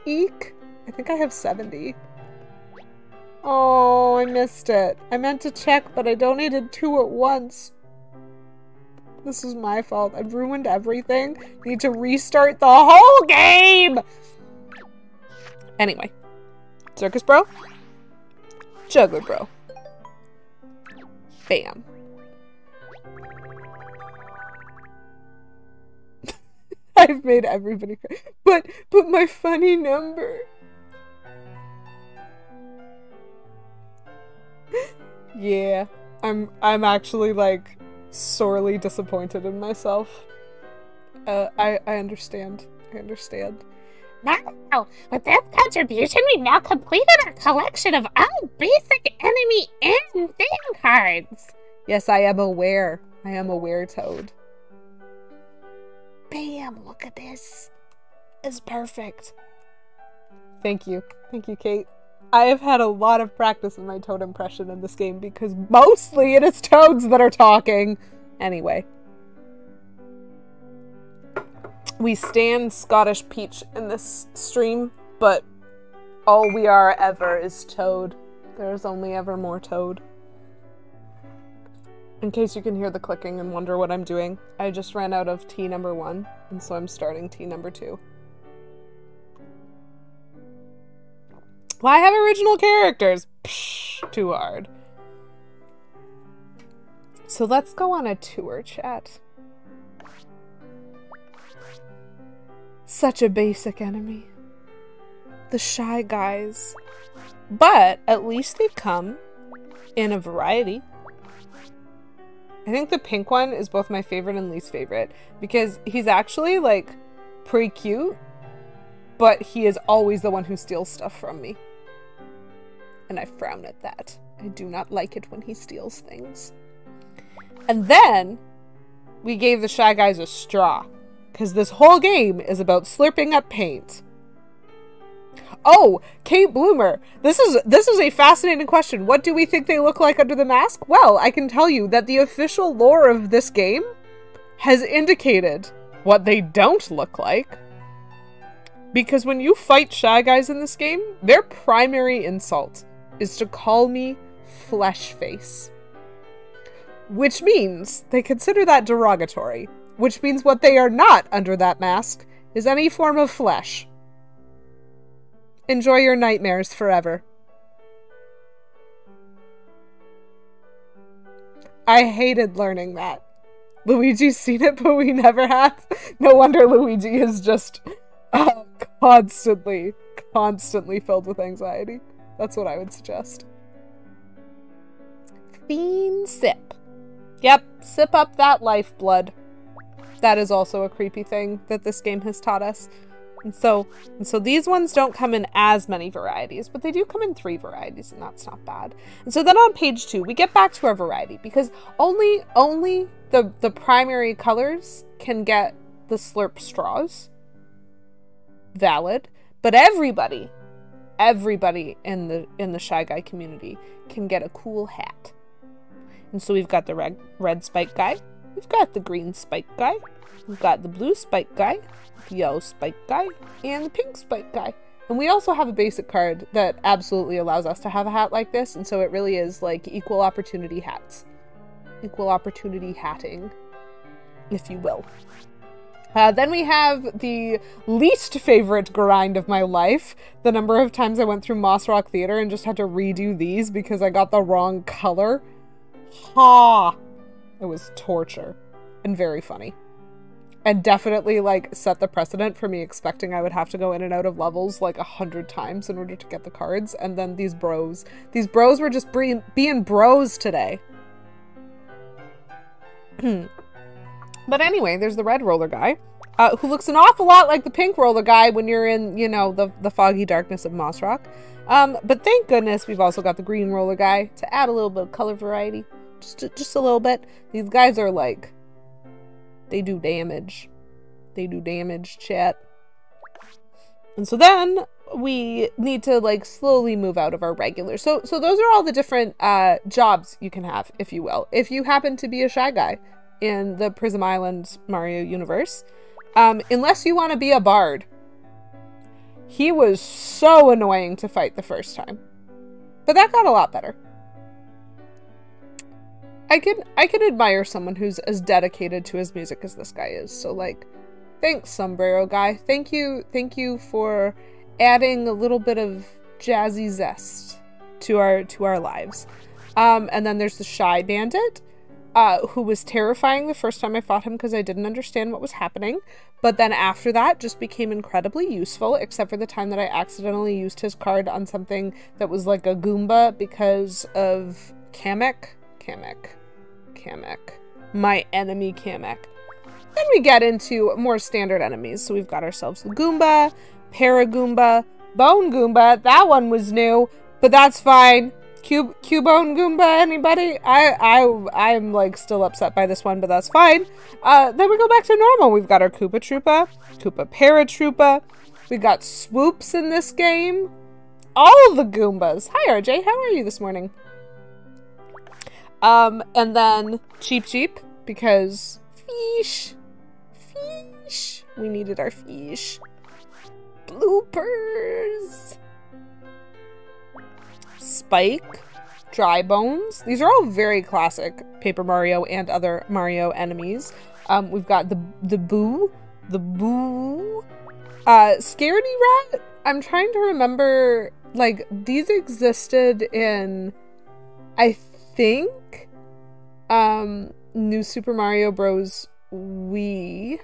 Eek. I think I have 70. Oh, I missed it. I meant to check, but I donated 2 at once. This is my fault. I've ruined everything. Need to restart the whole game! Anyway. Circus Bro. Juggler Bro. Bam. I've made everybody cry. But my funny number. Yeah. I'm actually like sorely disappointed in myself. I understand. I understand. Now, with this contribution, we've now completed our collection of all basic enemy and thing cards. Yes, I am aware. I am aware, Toad. Bam, look at this. It's perfect. Thank you. Thank you, Kate. I have had a lot of practice in my Toad impression in this game because mostly it is toads that are talking. Anyway. We stand Scottish Peach in this stream, but all we are ever is Toad. There's only ever more Toad. In case you can hear the clicking and wonder what I'm doing, I just ran out of tea number 1, and so I'm starting tea number 2. Why have original characters? Psh, too hard. So let's go on a tour, chat. Such a basic enemy. The Shy Guys. But at least they've come in a variety. I think the pink one is both my favorite and least favorite because he's actually like pretty cute, but he is always the one who steals stuff from me. And I frown at that. I do not like it when he steals things. And then we gave the Shy Guys a straw because this whole game is about slurping up paint. Oh, Kate Bloomer. This is a fascinating question. What do we think they look like under the mask? Well, I can tell you that the official lore of this game has indicated what they don't look like. Because when you fight Shy Guys in this game, their primary insult is to call me Flesh Face. Which means they consider that derogatory. Which means what they are not under that mask is any form of flesh. Enjoy your nightmares forever. I hated learning that. Luigi's seen it, but we never have. No wonder Luigi is just constantly filled with anxiety. That's what I would suggest. Fiend sip. Yep, sip up that lifeblood. That is also a creepy thing that this game has taught us. And so these ones don't come in as many varieties, but they do come in 3 varieties, and that's not bad. And so then on page 2, we get back to our variety, because only the primary colors can get the slurp straws. Valid. But everybody in the Shy Guy community can get a cool hat. And so we've got the red spike guy, we've got the green spike guy, we've got the blue spike guy, the yellow spike guy, and the pink spike guy. And we also have a basic card that absolutely allows us to have a hat like this, and so it really is like equal opportunity hats. Equal opportunity hatting, if you will. Then we have the least favorite grind of my life. The number of times I went through Moss Rock Theater and just had to redo these because I got the wrong color. Ha! It was torture. And very funny. And definitely, like, set the precedent for me expecting I would have to go in and out of levels, like, 100 times in order to get the cards. And then these bros. These bros were just being bros today. But anyway, there's the red roller guy, who looks an awful lot like the pink roller guy when you're in, you know, the foggy darkness of Moss Rock. But thank goodness we've also got the green roller guy to add a little bit of color variety. Just a little bit. These guys are like, they do damage. They do damage, chat. And so then we need to like slowly move out of our regular. So those are all the different jobs you can have, if you will. If you happen to be a Shy Guy in the Prism Island Mario universe. Unless you want to be a bard. He was so annoying to fight the first time. But that got a lot better. I can admire someone who's as dedicated to his music as this guy is. So like, thanks, Sombrero Guy. Thank you for adding a little bit of jazzy zest to our lives. And then there's the Shy Bandit, who was terrifying the first time I fought him because I didn't understand what was happening. But then after that, just became incredibly useful, except for the time that I accidentally used his card on something that was like a Goomba because of Kamek. My enemy Kamek. Then we get into more standard enemies. So we've got ourselves the Goomba, Paragoomba, Bone Goomba. That one was new, but that's fine. Cubone Goomba, anybody? I'm like still upset by this one, but that's fine. Then we go back to normal. We've got our Koopa Troopa, Koopa Paratroopa. We got swoops in this game. all the Goombas. Hi, RJ. How are you this morning? And then Cheep, because fish. We needed our fish. Bloopers. Spike. Dry Bones. These are all very classic Paper Mario and other Mario enemies. We've got the Boo. Scaredy Rat. I'm trying to remember, like, these existed in, I think, New Super Mario Bros. Wii.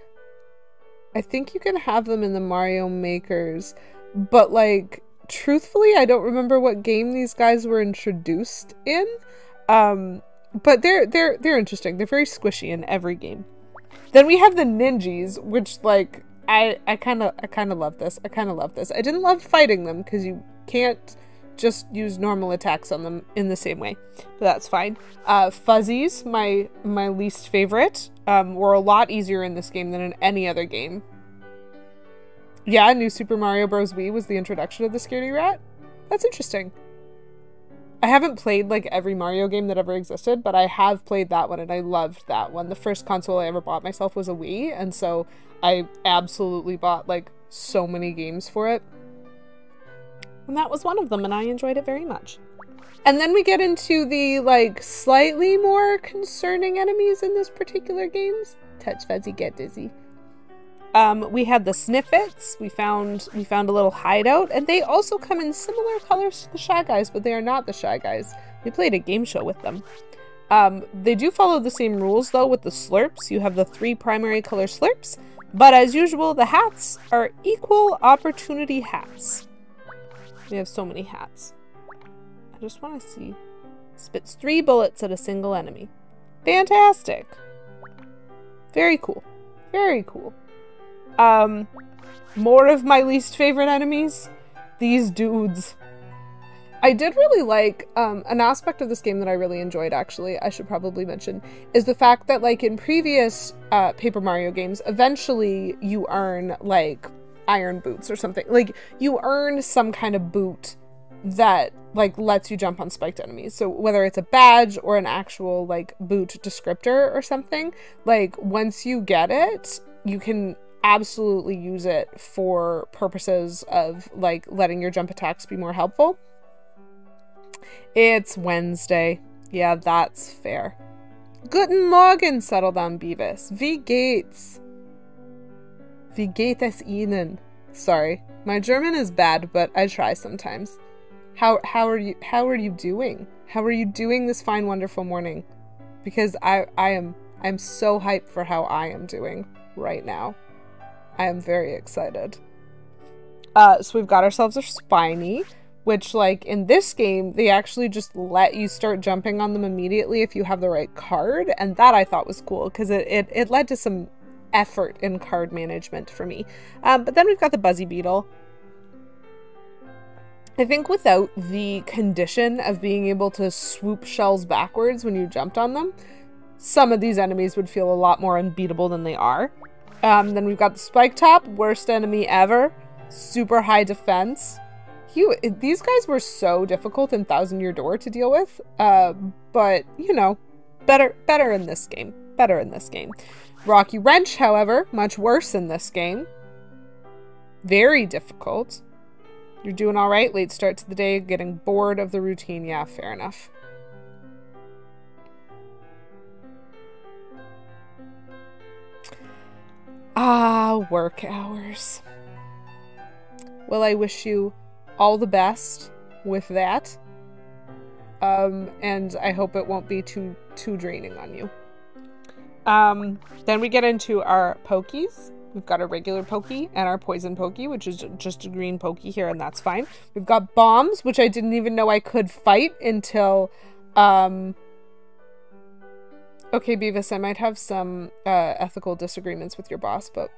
I think you can have them in the Mario Makers, but, like, truthfully, I don't remember what game these guys were introduced in. But they're interesting. They're very squishy in every game. Then we have the Ninjis, which, like, I kind of love this. I didn't love fighting them because you can't just use normal attacks on them in the same way, but that's fine. Fuzzies, my least favorite, were a lot easier in this game than in any other game. Yeah, New Super Mario Bros. Wii was the introduction of the Scaredy Rat. That's interesting. I haven't played, like, every Mario game that ever existed, but I have played that one, and I loved that one. The first console I ever bought myself was a Wii, and so I absolutely bought, like, so many games for it. And that was one of them, and I enjoyed it very much. And then we get into the, like, slightly more concerning enemies in this particular games. Touch Fuzzy, get dizzy. We had the Sniffits. We found a little hideout, and they also come in similar colors to the Shy Guys, but they are not the Shy Guys. We played a game show with them. They do follow the same rules, though, with the slurps. You have the 3 primary color slurps, but as usual, the hats are equal opportunity hats. We have so many hats. I just want to see. Spits 3 bullets at a single enemy. Fantastic. Very cool. Very cool. More of my least favorite enemies. These dudes. I did really like, an aspect of this game that I really enjoyed, actually, I should probably mention, is the fact that, like, in previous, Paper Mario games, eventually you earn, like, iron boots or something. Like, you earn some kind of boot that, like, lets you jump on spiked enemies. So whether it's a badge or an actual, like, boot descriptor or something, like, once you get it, you can absolutely use it for purposes of, like, letting your jump attacks be more helpful. It's Wednesday. Yeah, that's fair. Guten Morgen, settle down, Beavis. Wie geht's? Wie geht es Ihnen? Sorry, my German is bad, but I try sometimes. How are you doing? How are you doing this fine, wonderful morning? Because I'm so hyped for how I am doing right now. I am very excited. So we've got ourselves a Spiny, which, like, in this game, they actually just let you start jumping on them immediately if you have the right card, and that I thought was cool, because it led to some effort in card management for me. But then we've got the Buzzy Beetle. I think without the condition of being able to swoop shells backwards when you jumped on them, some of these enemies would feel a lot more unbeatable than they are. Then we've got the Spike Top, worst enemy ever. Super high defense. These guys were so difficult in Thousand Year Door to deal with. But, you know, better in this game. Better in this game. Rocky Wrench, however, much worse in this game. Very difficult. You're doing alright. Late start to the day, getting bored of the routine. Yeah, fair enough. Ah, work hours. Well, I wish you all the best with that. And I hope it won't be too draining on you. Then we get into our Pokies. We've got a regular Pokey and our Poison Pokey, which is just a green Pokey here, and that's fine. We've got Bombs, which I didn't even know I could fight until, okay, Beavis, I might have some, ethical disagreements with your boss, but,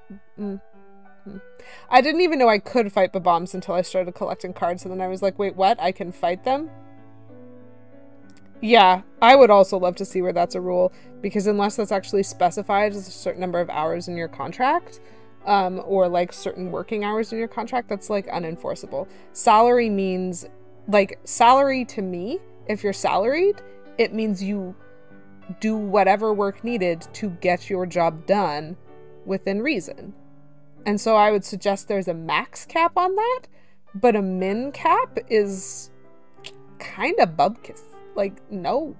I didn't even know I could fight the Bombs until I started collecting cards, and then I was like, wait, what? I can fight them? Yeah, I would also love to see where that's a rule, because unless that's actually specified as a certain number of hours in your contract, or like certain working hours in your contract, that's like unenforceable. Salary means, like, salary to me, if you're salaried, it means you do whatever work needed to get your job done within reason. And so I would suggest there's a max cap on that, but a min cap is kind of bubkiss. Like, no.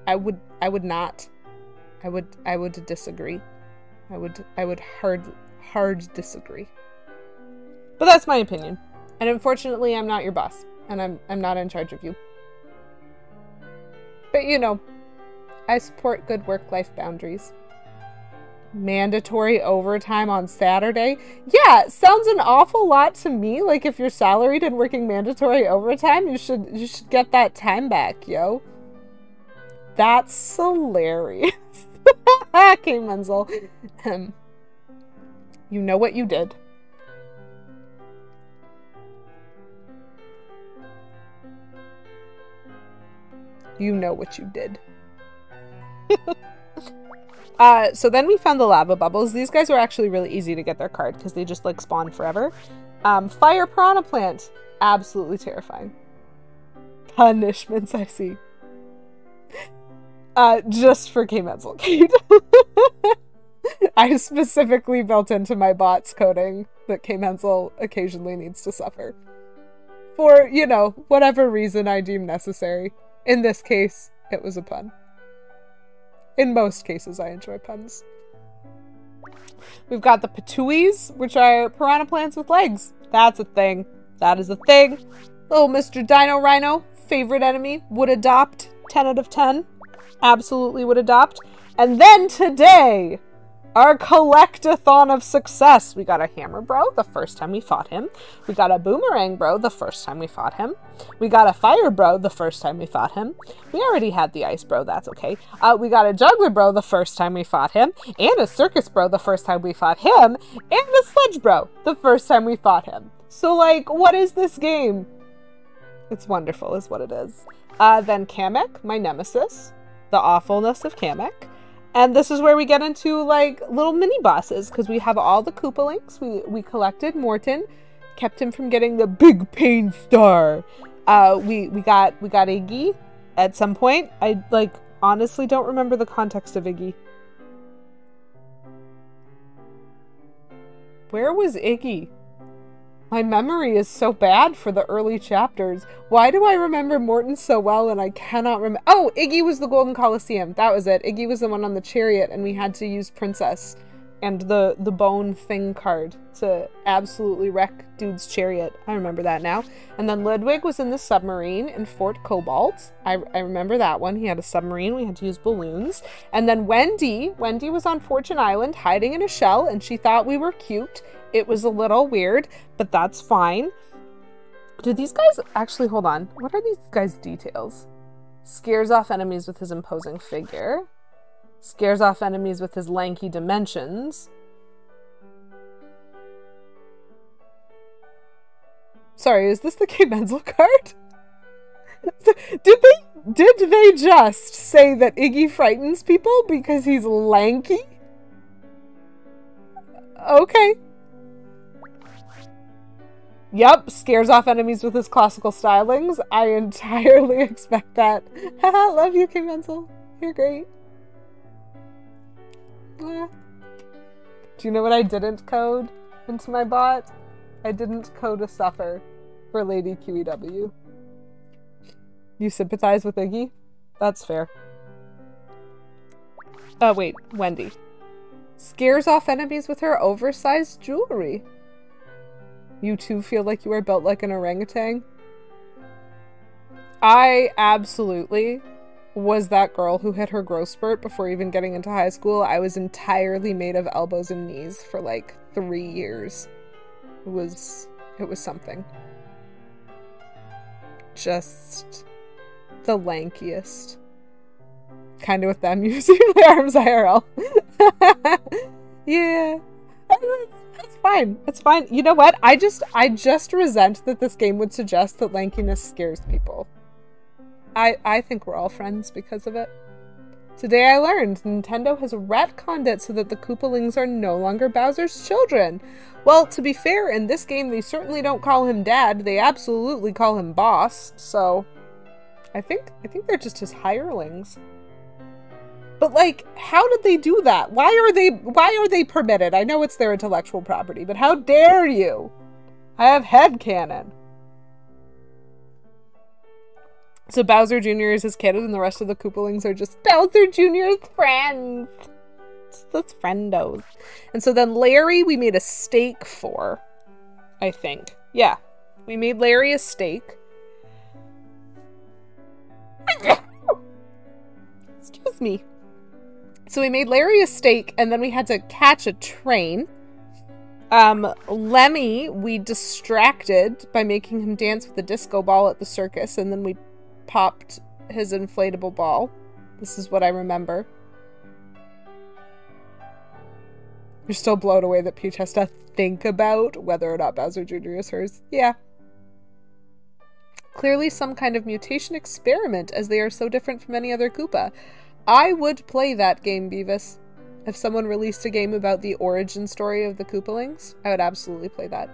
I would not. I would disagree. I would hard disagree. But that's my opinion. And unfortunately, I'm not your boss, and I'm not in charge of you. But you know, I support good work-life boundaries. Mandatory overtime on Saturday? Yeah, sounds an awful lot to me. Like, if you're salaried and working mandatory overtime, you should get that time back, yo. That's hilarious. Okay, Menzel. You know what you did. You know what you did. So then we found the lava bubbles. These guys were actually really easy to get their card because they just like spawn forever. Fire piranha plant. Absolutely terrifying. Punishments, I see. Just for K-Menzel Kate. I specifically built into my bots coding that K-Menzel occasionally needs to suffer. For, you know, whatever reason I deem necessary. In this case, it was a pun. In most cases, I enjoy puns. We've got the patuis, which are piranha plants with legs. That's a thing. That is a thing. Little Mr. Dino Rhino, favorite enemy, would adopt. 10 out of 10. Absolutely would adopt. And then today, our collectathon of success. We got a hammer bro the first time we fought him. We got a boomerang bro the first time we fought him. We got a fire bro the first time we fought him. We already had the ice bro, that's okay. We got a juggler bro the first time we fought him. And a circus bro the first time we fought him. And a sludge bro the first time we fought him. So, like, what is this game? It's wonderful is what it is. Then Kamek, my nemesis. The awfulness of Kamek. And this is where we get into, like, little mini-bosses, because we have all the Koopalinks. We collected Morton, kept him from getting the big pain star. We got Iggy at some point. I, like, honestly don't remember the context of Iggy. Where was Iggy? My memory is so bad for the early chapters. Why do I remember Morton so well and I cannot remember? Oh, Iggy was the Golden Coliseum. That was it. Iggy was the one on the chariot and we had to use Princess and the bone thing card to absolutely wreck dude's chariot. I remember that now. And then Ludwig was in the submarine in Fort Cobalt. I remember that one. He had a submarine. We had to use balloons. And then Wendy was on Fortune Island hiding in a shell and she thought we were cute. It was a little weird, but that's fine. Do these guys actually, hold on. What are these guys' details? Scares off enemies with his imposing figure. Scares off enemies with his lanky dimensions. Sorry, is this the K-Menzel card? Did they just say that Iggy frightens people because he's lanky? Okay. Yep, scares off enemies with his classical stylings. I entirely expect that. Haha, love you, K-Menzel. You're great. Do you know what I didn't code into my bot? I didn't code a suffer for Lady QEW. You sympathize with Iggy? That's fair. Oh, wait, Wendy. Scares off enemies with her oversized jewelry. You too feel like you are built like an orangutan? I absolutely was that girl who hit her growth spurt before even getting into high school. I was entirely made of elbows and knees for like 3 years. It was something. Just the lankiest. Kind of with them using my arms IRL. Yeah. It's fine. It's fine. You know what? I just resent that this game would suggest that lankiness scares people. I think we're all friends because of it. Today I learned Nintendo has retconned it so that the Koopalings are no longer Bowser's children. Well, to be fair, in this game they certainly don't call him Dad. They absolutely call him Boss. So, I think they're just his hirelings. But like, how did they do that? Why are they permitted? I know it's their intellectual property, but how dare you? I have headcanon. So Bowser Jr. is his kid and the rest of the Koopalings are just Bowser Jr.'s friends. That's friendos. And so then Larry we made a steak for, I think. Yeah, we made Larry a steak. Excuse me. So we made Larry a steak, and then we had to catch a train. Lemmy, we distracted by making him dance with a disco ball at the circus, and then we popped his inflatable ball. This is what I remember. You're still blown away that Peach has to think about whether or not Bowser Jr. is hers. Yeah. Clearly some kind of mutation experiment, as they are so different from any other Koopa. I would play that game, Beavis. If someone released a game about the origin story of the Koopalings, I would absolutely play that.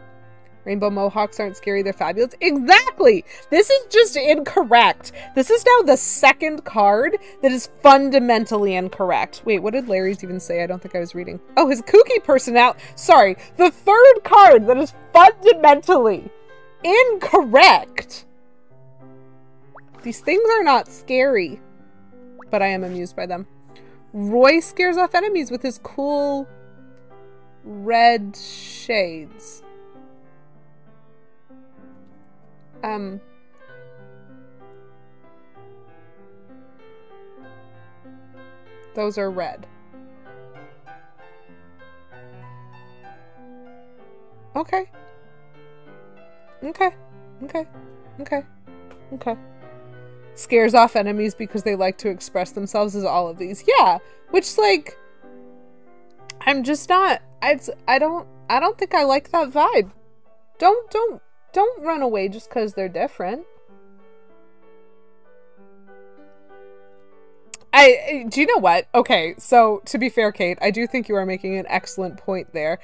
Rainbow Mohawks aren't scary, they're fabulous. Exactly! This is just incorrect. This is now the second card that is fundamentally incorrect. Wait, what did Larry's even say? I don't think I was reading. Oh, his kooky personality. Sorry, the third card that is fundamentally incorrect. These things are not scary, but I am amused by them. Roy scares off enemies with his cool red shades. Those are red. Okay. Okay. Okay. Okay. Okay. Scares off enemies because they like to express themselves as all of these. Yeah. Which, like, I'm just not, I don't think I like that vibe. Don't run away just because they're different. Do you know what? Okay, so to be fair, Kate, I do think you are making an excellent point there.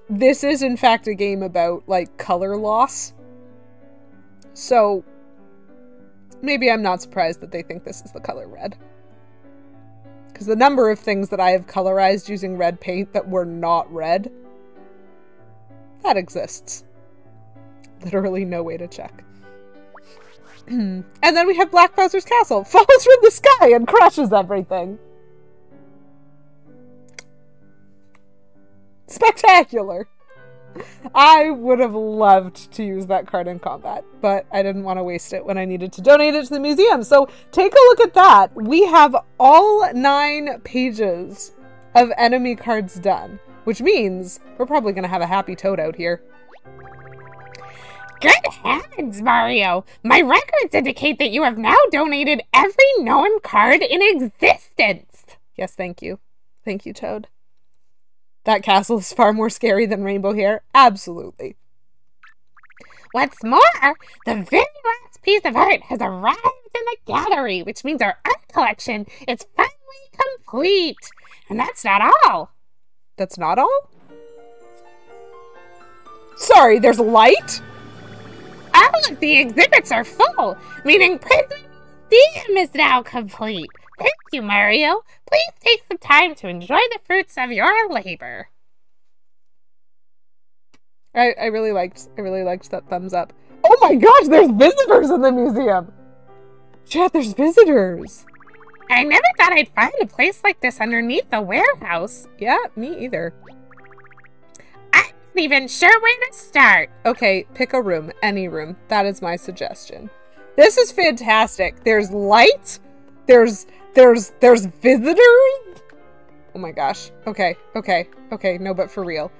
This is in fact a game about like color loss. So maybe I'm not surprised that they think this is the color red. Because the number of things that I have colorized using red paint that were not red, that exists. Literally no way to check. And then we have Black Bowser's castle. Falls from the sky and crushes everything. Spectacular. I would have loved to use that card in combat, but I didn't want to waste it when I needed to donate it to the museum. So take a look at that. We have all 9 pages of enemy cards done, which means we're probably going to have a happy Toad out here. Good heavens, Mario! My records indicate that you have now donated every known card in existence! Yes, thank you. Thank you, Toad. That castle is far more scary than Rainbow Hair. Absolutely. What's more, the very last piece of art has arrived in the gallery, which means our art collection is finally complete. And that's not all. That's not all? Sorry, there's light? All of the exhibits are full, meaning Prism Museum is now complete. Thank you, Mario. Please take some time to enjoy the fruits of your labor. I really liked that thumbs up. Oh my gosh, there's visitors in the museum! Chat, there's visitors! I never thought I'd find a place like this underneath the warehouse. Yeah, me either. I'm not even sure where to start. Okay, pick a room, any room. That is my suggestion. This is fantastic. There's light. There's visitors. Oh my gosh. Okay. No, but for real.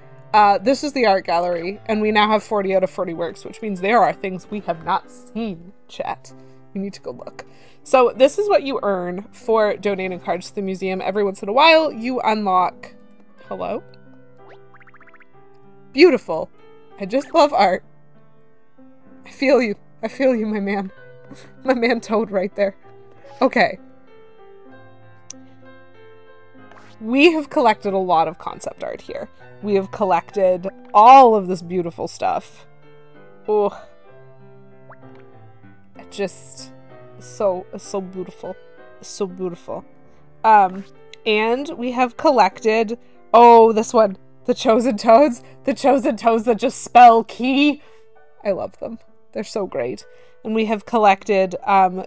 This is the art gallery, and we now have 40 out of 40 works, which means there are things we have not seen, chat. We need to go look. So this is what you earn for donating cards to the museum. Every once in a while, you unlock... Hello? Beautiful. I just love art. I feel you. I feel you, my man. My man Toad right there. Okay. we have collected a lot of concept art here. We have collected all of this beautiful stuff. Oh, just so beautiful. So beautiful. And we have collected, oh, this one, the Chosen Toads. The Chosen Toads that just spell key. I love them. They're so great. And we have collected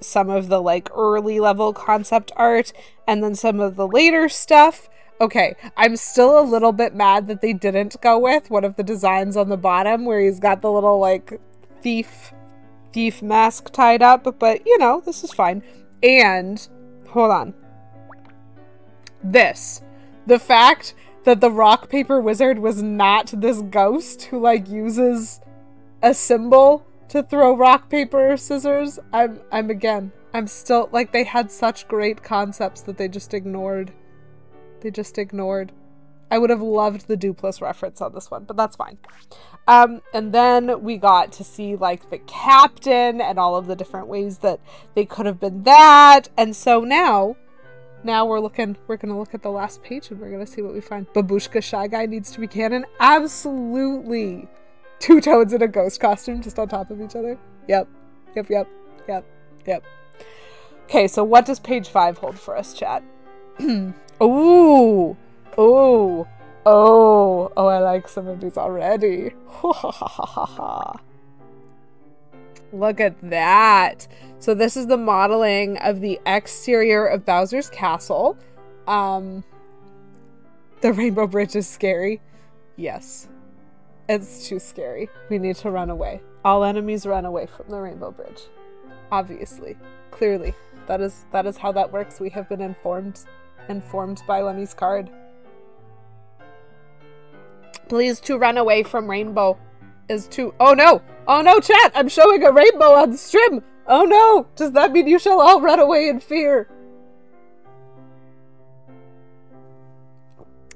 some of the like early level concept art and then some of the later stuff. Okay, I'm still a little bit mad that they didn't go with one of the designs on the bottom where he's got the little like thief mask tied up, but you know, this is fine. And hold on. The fact that the rock paper wizard was not this ghost who like uses a symbol to throw rock paper scissors. I'm still like, they had such great concepts that they just ignored. I would have loved the Duplass reference on this one, but that's fine. And then we got to see like the captain and all of the different ways that they could have been that. And so now we're going to look at the last page and we're going to see what we find. Babushka Shy Guy needs to be canon. Absolutely. 2 toads in a ghost costume just on top of each other. Yep. Okay, so what does page 5 hold for us, chat? Oh, I like some of these already. Look at that. So this is the modeling of the exterior of Bowser's castle. The Rainbow Bridge is scary. Yes. It's too scary. We need to run away. All enemies run away from the Rainbow Bridge. Obviously. Clearly. That is how that works. We have been informed by Lemmy's card. Please to run away from Rainbow is to... Oh no, chat! I'm showing a rainbow on the stream! Oh no! Does that mean you shall all run away in fear?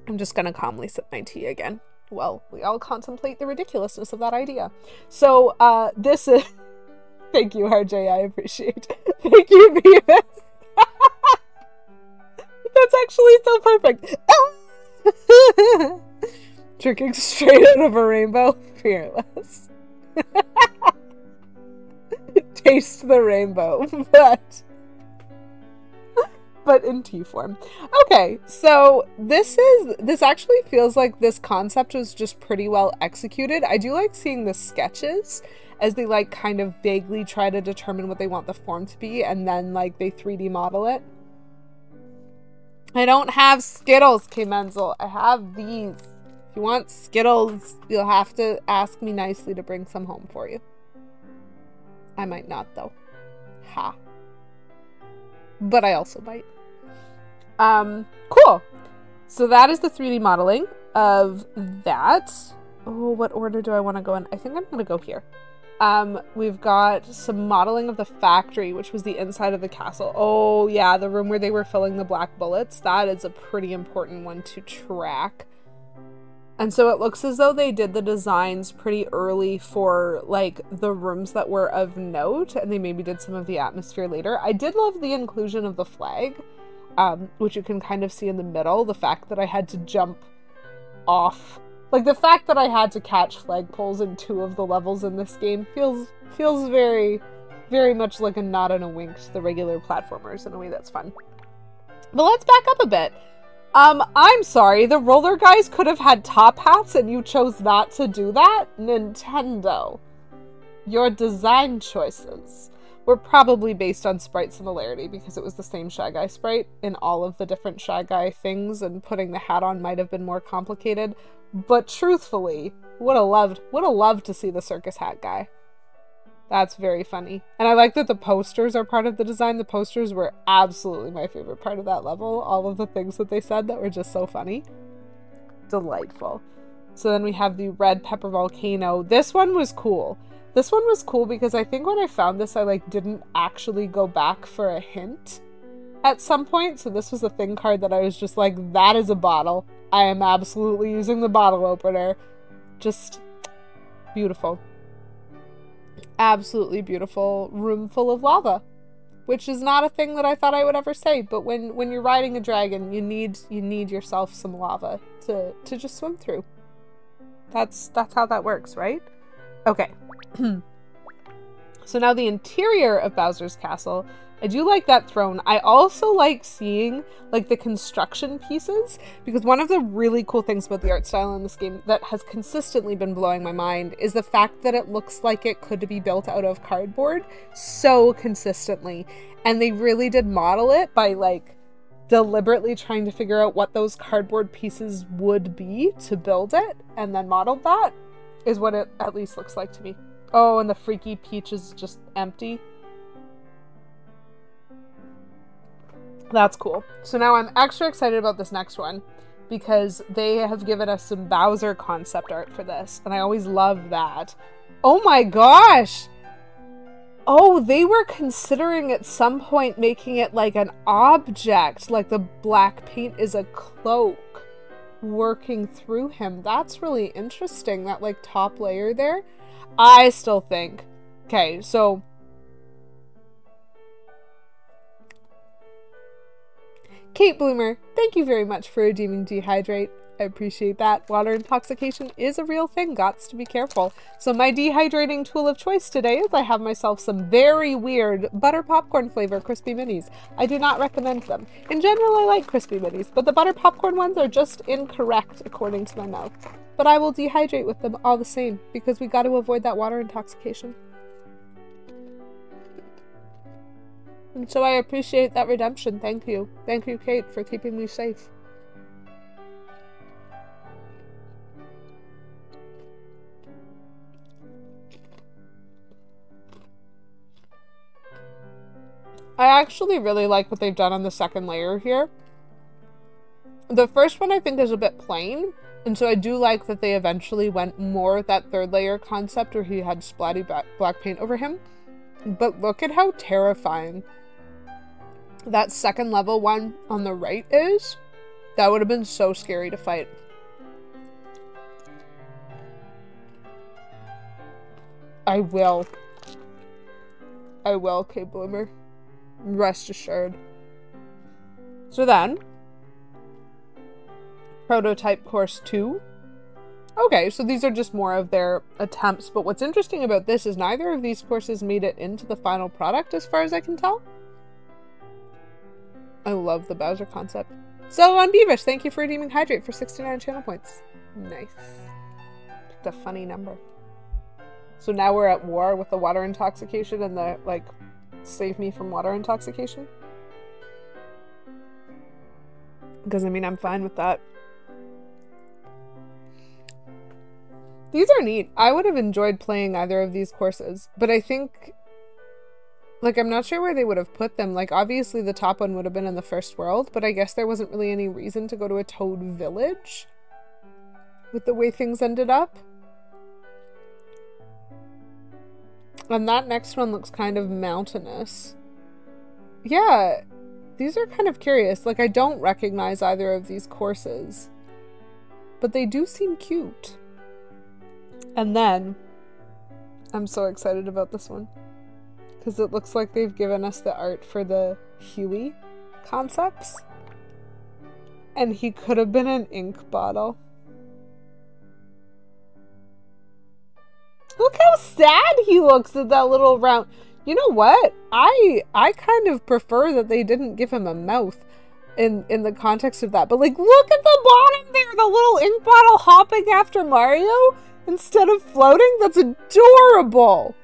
I'm just gonna calmly sip my tea again. Well, we all contemplate the ridiculousness of that idea. So, this is... Thank you, RJ, I appreciate it. Thank you, Beavis! That's actually so perfect. Drinking straight out of a rainbow. Fearless. Taste the rainbow, but in tea form. Okay, so this actually feels like this concept was just pretty well executed. I do like seeing the sketches as they like kind of vaguely try to determine what they want the form to be, and then like they 3D model it. I don't have Skittles, K. Menzel. I have these. If you want Skittles, you'll have to ask me nicely to bring some home for you. I might not, though. Ha. But I also might. Cool. So that is the 3D modeling of that. Oh, what order do I want to go in? I think I'm going to go here. We've got some modeling of the factory, which was the inside of the castle. Oh, yeah, the room where they were filling the black bullets. That is a pretty important one to track. And so it looks as though they did the designs pretty early for, like, the rooms that were of note, and they maybe did some of the atmosphere later. I did love the inclusion of the flag, which you can kind of see in the middle. The fact that I had to jump off. Like, the fact that I had to catch flagpoles in 2 of the levels in this game feels very, very much like a nod and a wink to the regular platformers in a way that's fun. But let's back up a bit. I'm sorry, the roller guys could have had top hats and you chose not to do that? Nintendo. Your design choices were probably based on sprite similarity because it was the same Shy Guy sprite in all of the different Shy Guy things, and putting the hat on might have been more complicated. But truthfully, would have loved to see the circus hat guy. That's very funny. And I like that the posters are part of the design. The posters were absolutely my favorite part of that level. All of the things that they said that were just so funny. Delightful. So then we have the Red Pepper Volcano. This one was cool. This one was cool because I think when I found this, I like didn't actually go back for a hint at some point. So this was a thing card that I was just like, that is a bottle. I am absolutely using the bottle opener. Just beautiful. Absolutely beautiful room full of lava. which is not a thing that I thought I would ever say, but when you're riding a dragon, you need yourself some lava to just swim through. That's how that works, right? Okay. So now the interior of Bowser's castle. I do like that throne. I also like seeing like the construction pieces, because one of the really cool things about the art style in this game that has consistently been blowing my mind is the fact that it looks like it could be built out of cardboard so consistently. And they really did model it by like deliberately trying to figure out what those cardboard pieces would be to build it, and then modeled that is what it at least looks like to me. Oh, and the Freaky Peach is just empty. That's cool. So now I'm extra excited about this next one because they have given us some Bowser concept art for this, and I always love that. Oh my gosh! Oh, they were considering at some point making it like an object, like the black paint is a cloak working through him. That's really interesting, that like top layer there. I still think, okay, so Kate Bloomer, thank you very much for redeeming Dehydrate. I appreciate that. Water intoxication is a real thing. Gots to be careful. So my dehydrating tool of choice today is I have myself some very weird butter popcorn flavor crispy minis. I do not recommend them. In general, I like crispy minis, but the butter popcorn ones are just incorrect according to my mouth. But I will dehydrate with them all the same because we got to avoid that water intoxication. And so I appreciate that redemption. Thank you. Thank you, Kate, for keeping me safe. I actually really like what they've done on the second layer here. The first one I think is a bit plain, and so I do like that they eventually went more with that third layer concept where he had splatty black paint over him. But look at how terrifying that second level one on the right is. That would have been so scary to fight. I will, Kate Bloomer. Rest assured. So then, prototype course 2. Okay, so these are just more of their attempts, but what's interesting about this is neither of these courses made it into the final product as far as I can tell. I love the Bowser concept. So on Beavish, thank you for redeeming Hydrate for 69 channel points. Nice. Picked a funny number. So now we're at war with the water intoxication and the, like, save me from water intoxication. Because, I mean, I'm fine with that. These are neat. I would have enjoyed playing either of these courses, but I think, like, I'm not sure where they would have put them. Like, obviously the top one would have been in the first world, but I guess there wasn't really any reason to go to a Toad village with the way things ended up. And that next one looks kind of mountainous. Yeah, these are kind of curious. Like, I don't recognize either of these courses, but they do seem cute. And then, I'm so excited about this one, because it looks like they've given us the art for the Huey concepts. And he could have been an ink bottle. Look how sad he looks at that little round. You know what? I kind of prefer that they didn't give him a mouth in the context of that. But like, look at the bottom there, the little ink bottle hopping after Mario instead of floating. That's adorable.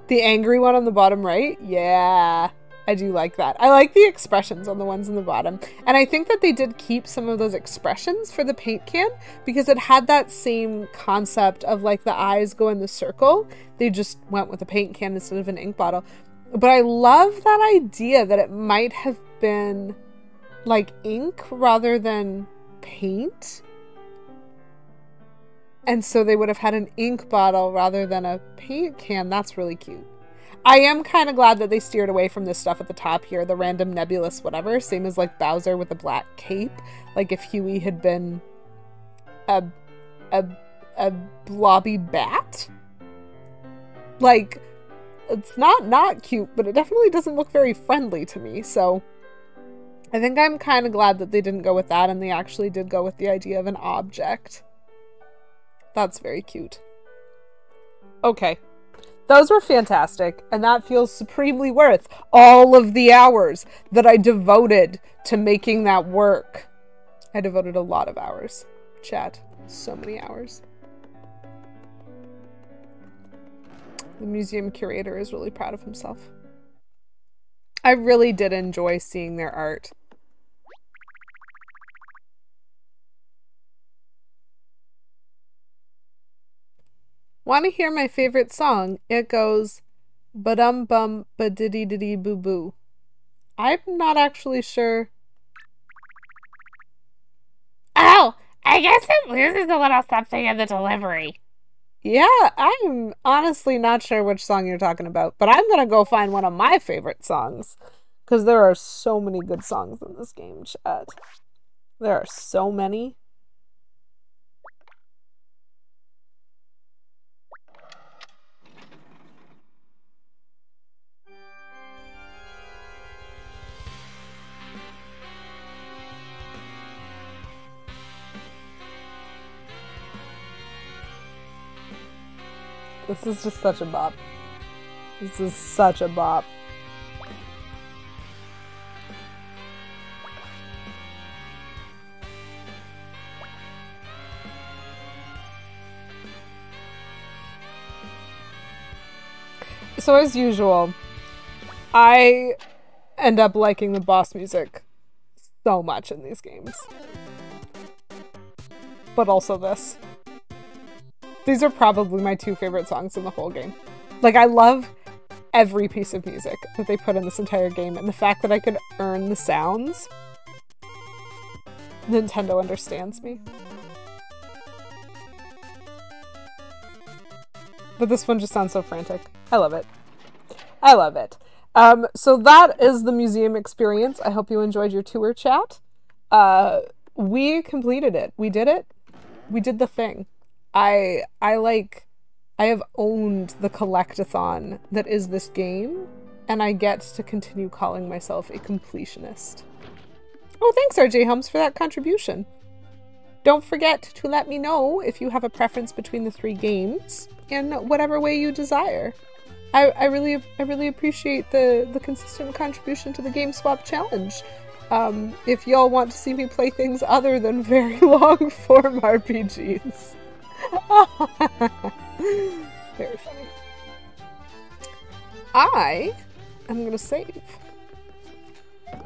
The angry one on the bottom right? Yeah, I do like that. I like the expressions on the ones in the bottom. And I think that they did keep some of those expressions for the paint can because it had that same concept of like the eyes go in the circle. They just went with a paint can instead of an ink bottle. But I love that idea that it might have been like ink rather than paint. And so they would have had an ink bottle rather than a paint can. That's really cute. I am kind of glad that they steered away from this stuff at the top here. The random nebulous whatever. Same as like Bowser with the black cape. Like if Huey had been a blobby bat. Like it's not cute, but it definitely doesn't look very friendly to me, so I think I'm kind of glad that they didn't go with that and they actually did go with the idea of an object. That's very cute. Okay. Those were fantastic, and that feels supremely worth all of the hours that I devoted to making that work. I devoted a lot of hours. Chat. So many hours. The museum curator is really proud of himself. I really did enjoy seeing their art. Want to hear my favorite song? It goes ba-dum bum ba-diddy diddy boo boo. I'm not actually sure. Oh, I guess it loses a little something in the delivery. Yeah, I'm honestly not sure which song you're talking about, but I'm gonna go find one of my favorite songs. Because there are so many good songs in this game, chat. There are so many. This is just such a bop. This is such a bop. So as usual, I end up liking the boss music so much in these games. But also this. These are probably my two favorite songs in the whole game. Like, I love every piece of music that they put in this entire game, and the fact that I could earn the sounds. Nintendo understands me. But this one just sounds so frantic. I love it. I love it. So that is the museum experience. I hope you enjoyed your tour, chat. We completed it. We did it. We did the thing. I have owned the collectathon that is this game, and I get to continue calling myself a completionist. Oh, thanks, RJ Holmes, for that contribution. Don't forget to let me know if you have a preference between the three games in whatever way you desire. I really appreciate the consistent contribution to the Game Swap Challenge. If y'all want to see me play things other than very long form RPGs. Very funny. I am gonna save.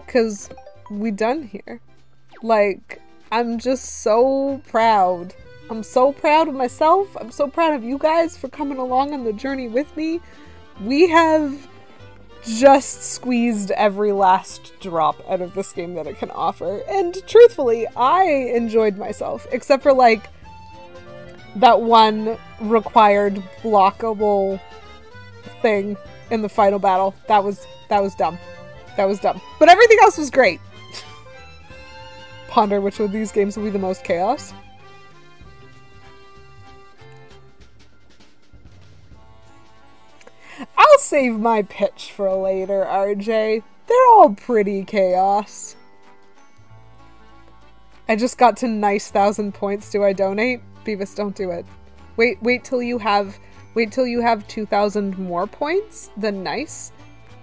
Because we done here. Like, I'm just so proud. I'm so proud of myself. I'm so proud of you guys for coming along on the journey with me. We have just squeezed every last drop out of this game that it can offer. And truthfully, I enjoyed myself. Except for, like, that one required blockable thing in the final battle. That was dumb. That was dumb. But everything else was great. Ponder which of these games will be the most chaos. I'll save my pitch for later, RJ. They're all pretty chaos. I just got to nice 1,000 points. Do I donate? Beavis, don't do it. Wait till you have 2,000 more points than nice,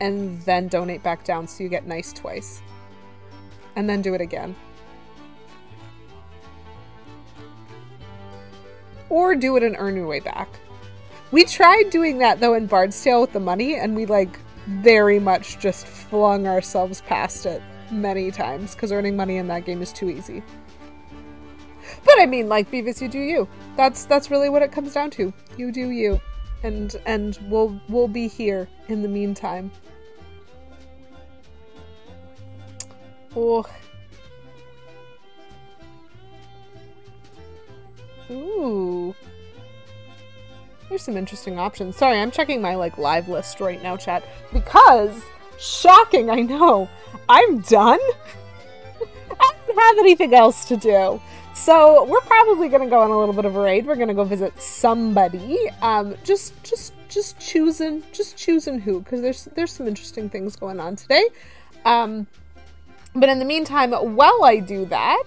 and then donate back down so you get nice twice. And then do it again. Or do it and earn your way back. We tried doing that though in Bard's Tale with the money, and we like very much just flung ourselves past it many times because earning money in that game is too easy. But I mean, like, Beavis, you do you. That's really what it comes down to. You do you. And we'll be here in the meantime. Oh. Ooh. There's some interesting options. Sorry, I'm checking my, like, live list right now, chat. Because, shocking, I know, I'm done. I don't have anything else to do. So we're probably gonna go on a little bit of a raid. We're gonna go visit somebody. Just just choosing who, because there's some interesting things going on today. But in the meantime, while I do that,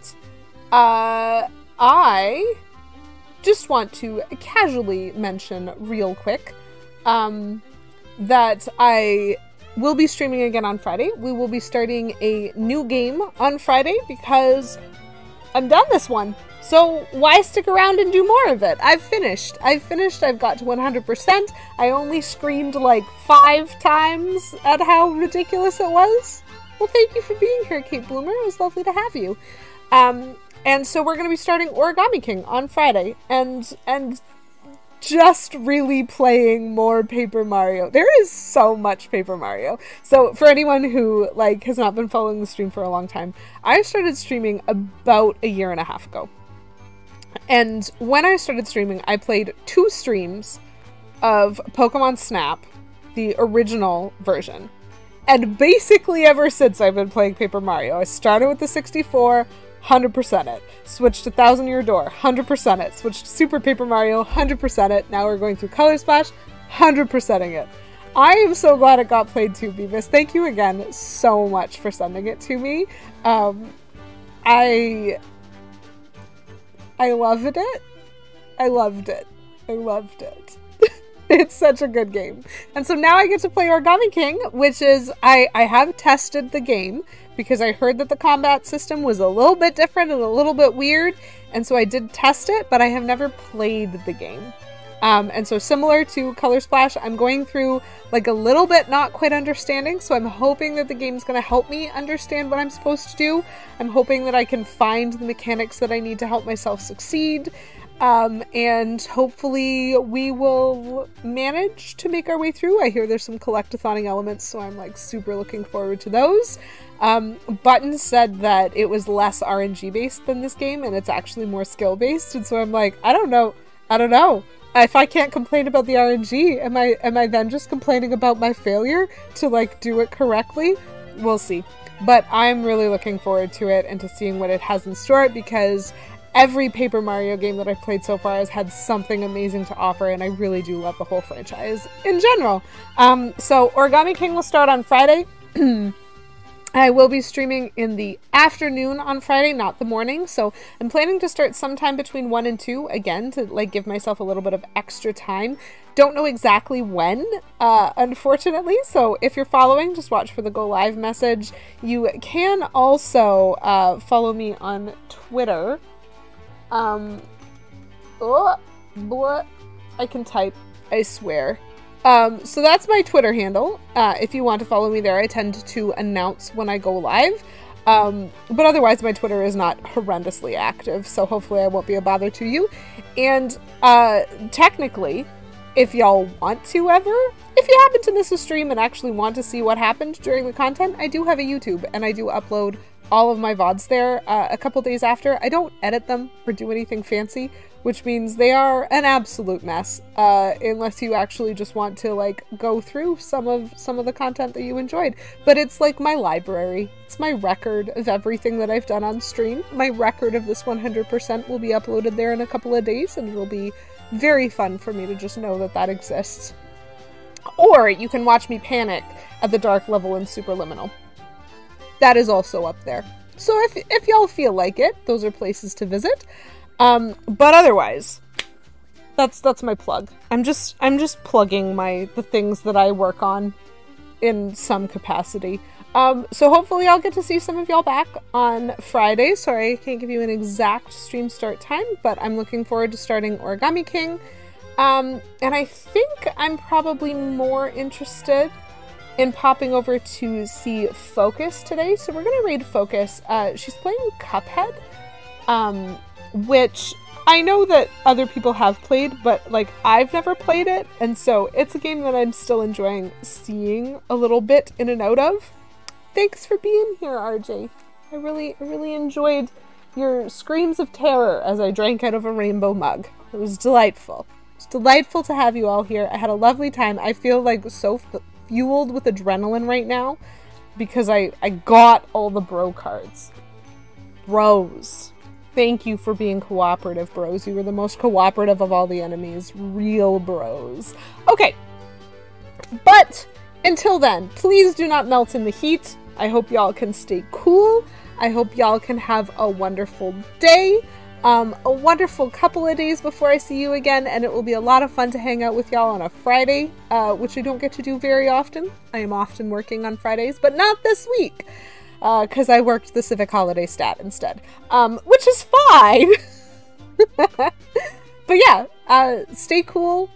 I just want to casually mention real quick that I will be streaming again on Friday. We will be starting a new game on Friday because I'm done this one. So why stick around and do more of it? I've finished. I've got to 100%. I only screamed like 5 times at how ridiculous it was. Well, thank you for being here, Kate Bloomer. It was lovely to have you. And so we're going to be starting Origami King on Friday, and just really playing more Paper Mario. There is so much Paper Mario. So for anyone who has not been following the stream for a long time, I started streaming about a year and a half ago. And when I started streaming, I played 2 streams of Pokemon Snap, the original version. And basically ever since I've been playing Paper Mario. I started with the 64, 100% it. Switched to Thousand Year Door, 100% it. Switched to Super Paper Mario, 100% it. Now we're going through Color Splash, 100%ing it. I am so glad it got played too, Beavis. Thank you again so much for sending it to me. I loved it. I loved it. I loved it. It's such a good game. And so now I get to play Origami King, which is, I have tested the game because I heard that the combat system was a little bit different and a little bit weird. And so I did test it, but I have never played the game. And so similar to Color Splash, I'm going through a little bit not quite understanding. So I'm hoping that the game's going to help me understand what I'm supposed to do. I'm hoping that I can find the mechanics that I need to help myself succeed. And hopefully we will manage to make our way through. I hear there's some collectathoning elements, so I'm super looking forward to those. Button said that it was less RNG based than this game, and it's actually more skill based, and so I'm like, I don't know. If I can't complain about the RNG, am I then just complaining about my failure to do it correctly? We'll see. But I'm really looking forward to it and to seeing what it has in store, because every Paper Mario game that I've played so far has had something amazing to offer, and I really do love the whole franchise in general. So Origami King will start on Friday. I will be streaming in the afternoon on Friday, not the morning. So I'm planning to start sometime between 1 and 2, again, to give myself a little bit of extra time. Don't know exactly when, unfortunately. So if you're following, just watch for the go live message. You can also follow me on Twitter. I can type, I swear. So that's my Twitter handle. If you want to follow me there, I tend to announce when I go live. But otherwise my Twitter is not horrendously active, so hopefully I won't be a bother to you. And technically, if y'all want to if you happen to miss a stream and actually want to see what happened during the content, I do have a YouTube, and I do upload all of my VODs there a couple days after. I don't edit them or do anything fancy, which means they are an absolute mess, unless you actually just want to go through some of the content that you enjoyed. But it's my library. It's my record of everything that I've done on stream. My record of this 100% will be uploaded there in a couple of days, and it'll be very fun for me to just know that that exists. Or you can watch me panic at the dark level in Superliminal. That is also up there. So if y'all feel like it, those are places to visit. But otherwise, that's my plug. I'm just plugging the things that I work on in some capacity. So hopefully I'll get to see some of y'all back on Friday. Sorry, I can't give you an exact stream start time, but I'm looking forward to starting Origami King. And I think I'm probably more interested in popping over to see Focus today. So we're gonna raid Focus. She's playing Cuphead, which I know that other people have played, but I've never played it, and so it's a game that I'm still enjoying seeing a little bit in and out of. Thanks for being here, RJ. I really enjoyed your screams of terror as I drank out of a rainbow mug. It was delightful. It's delightful to have you all here. I had a lovely time. I feel so fueled with adrenaline right now because I got all the bro cards. Bros. Thank you for being cooperative, bros. You were the most cooperative of all the enemies. Real bros. Okay, But until then, please do not melt in the heat. I hope y'all can stay cool. I hope y'all can have a wonderful day. A wonderful couple of days before I see you again, and it will be a lot of fun to hang out with y'all on a Friday, which I don't get to do very often. I am often working on Fridays, but not this week, because I worked the Civic Holiday stat instead, which is fine. But yeah, stay cool,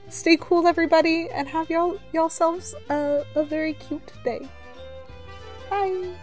everybody, and have y'all yourselves a very cute day. Bye.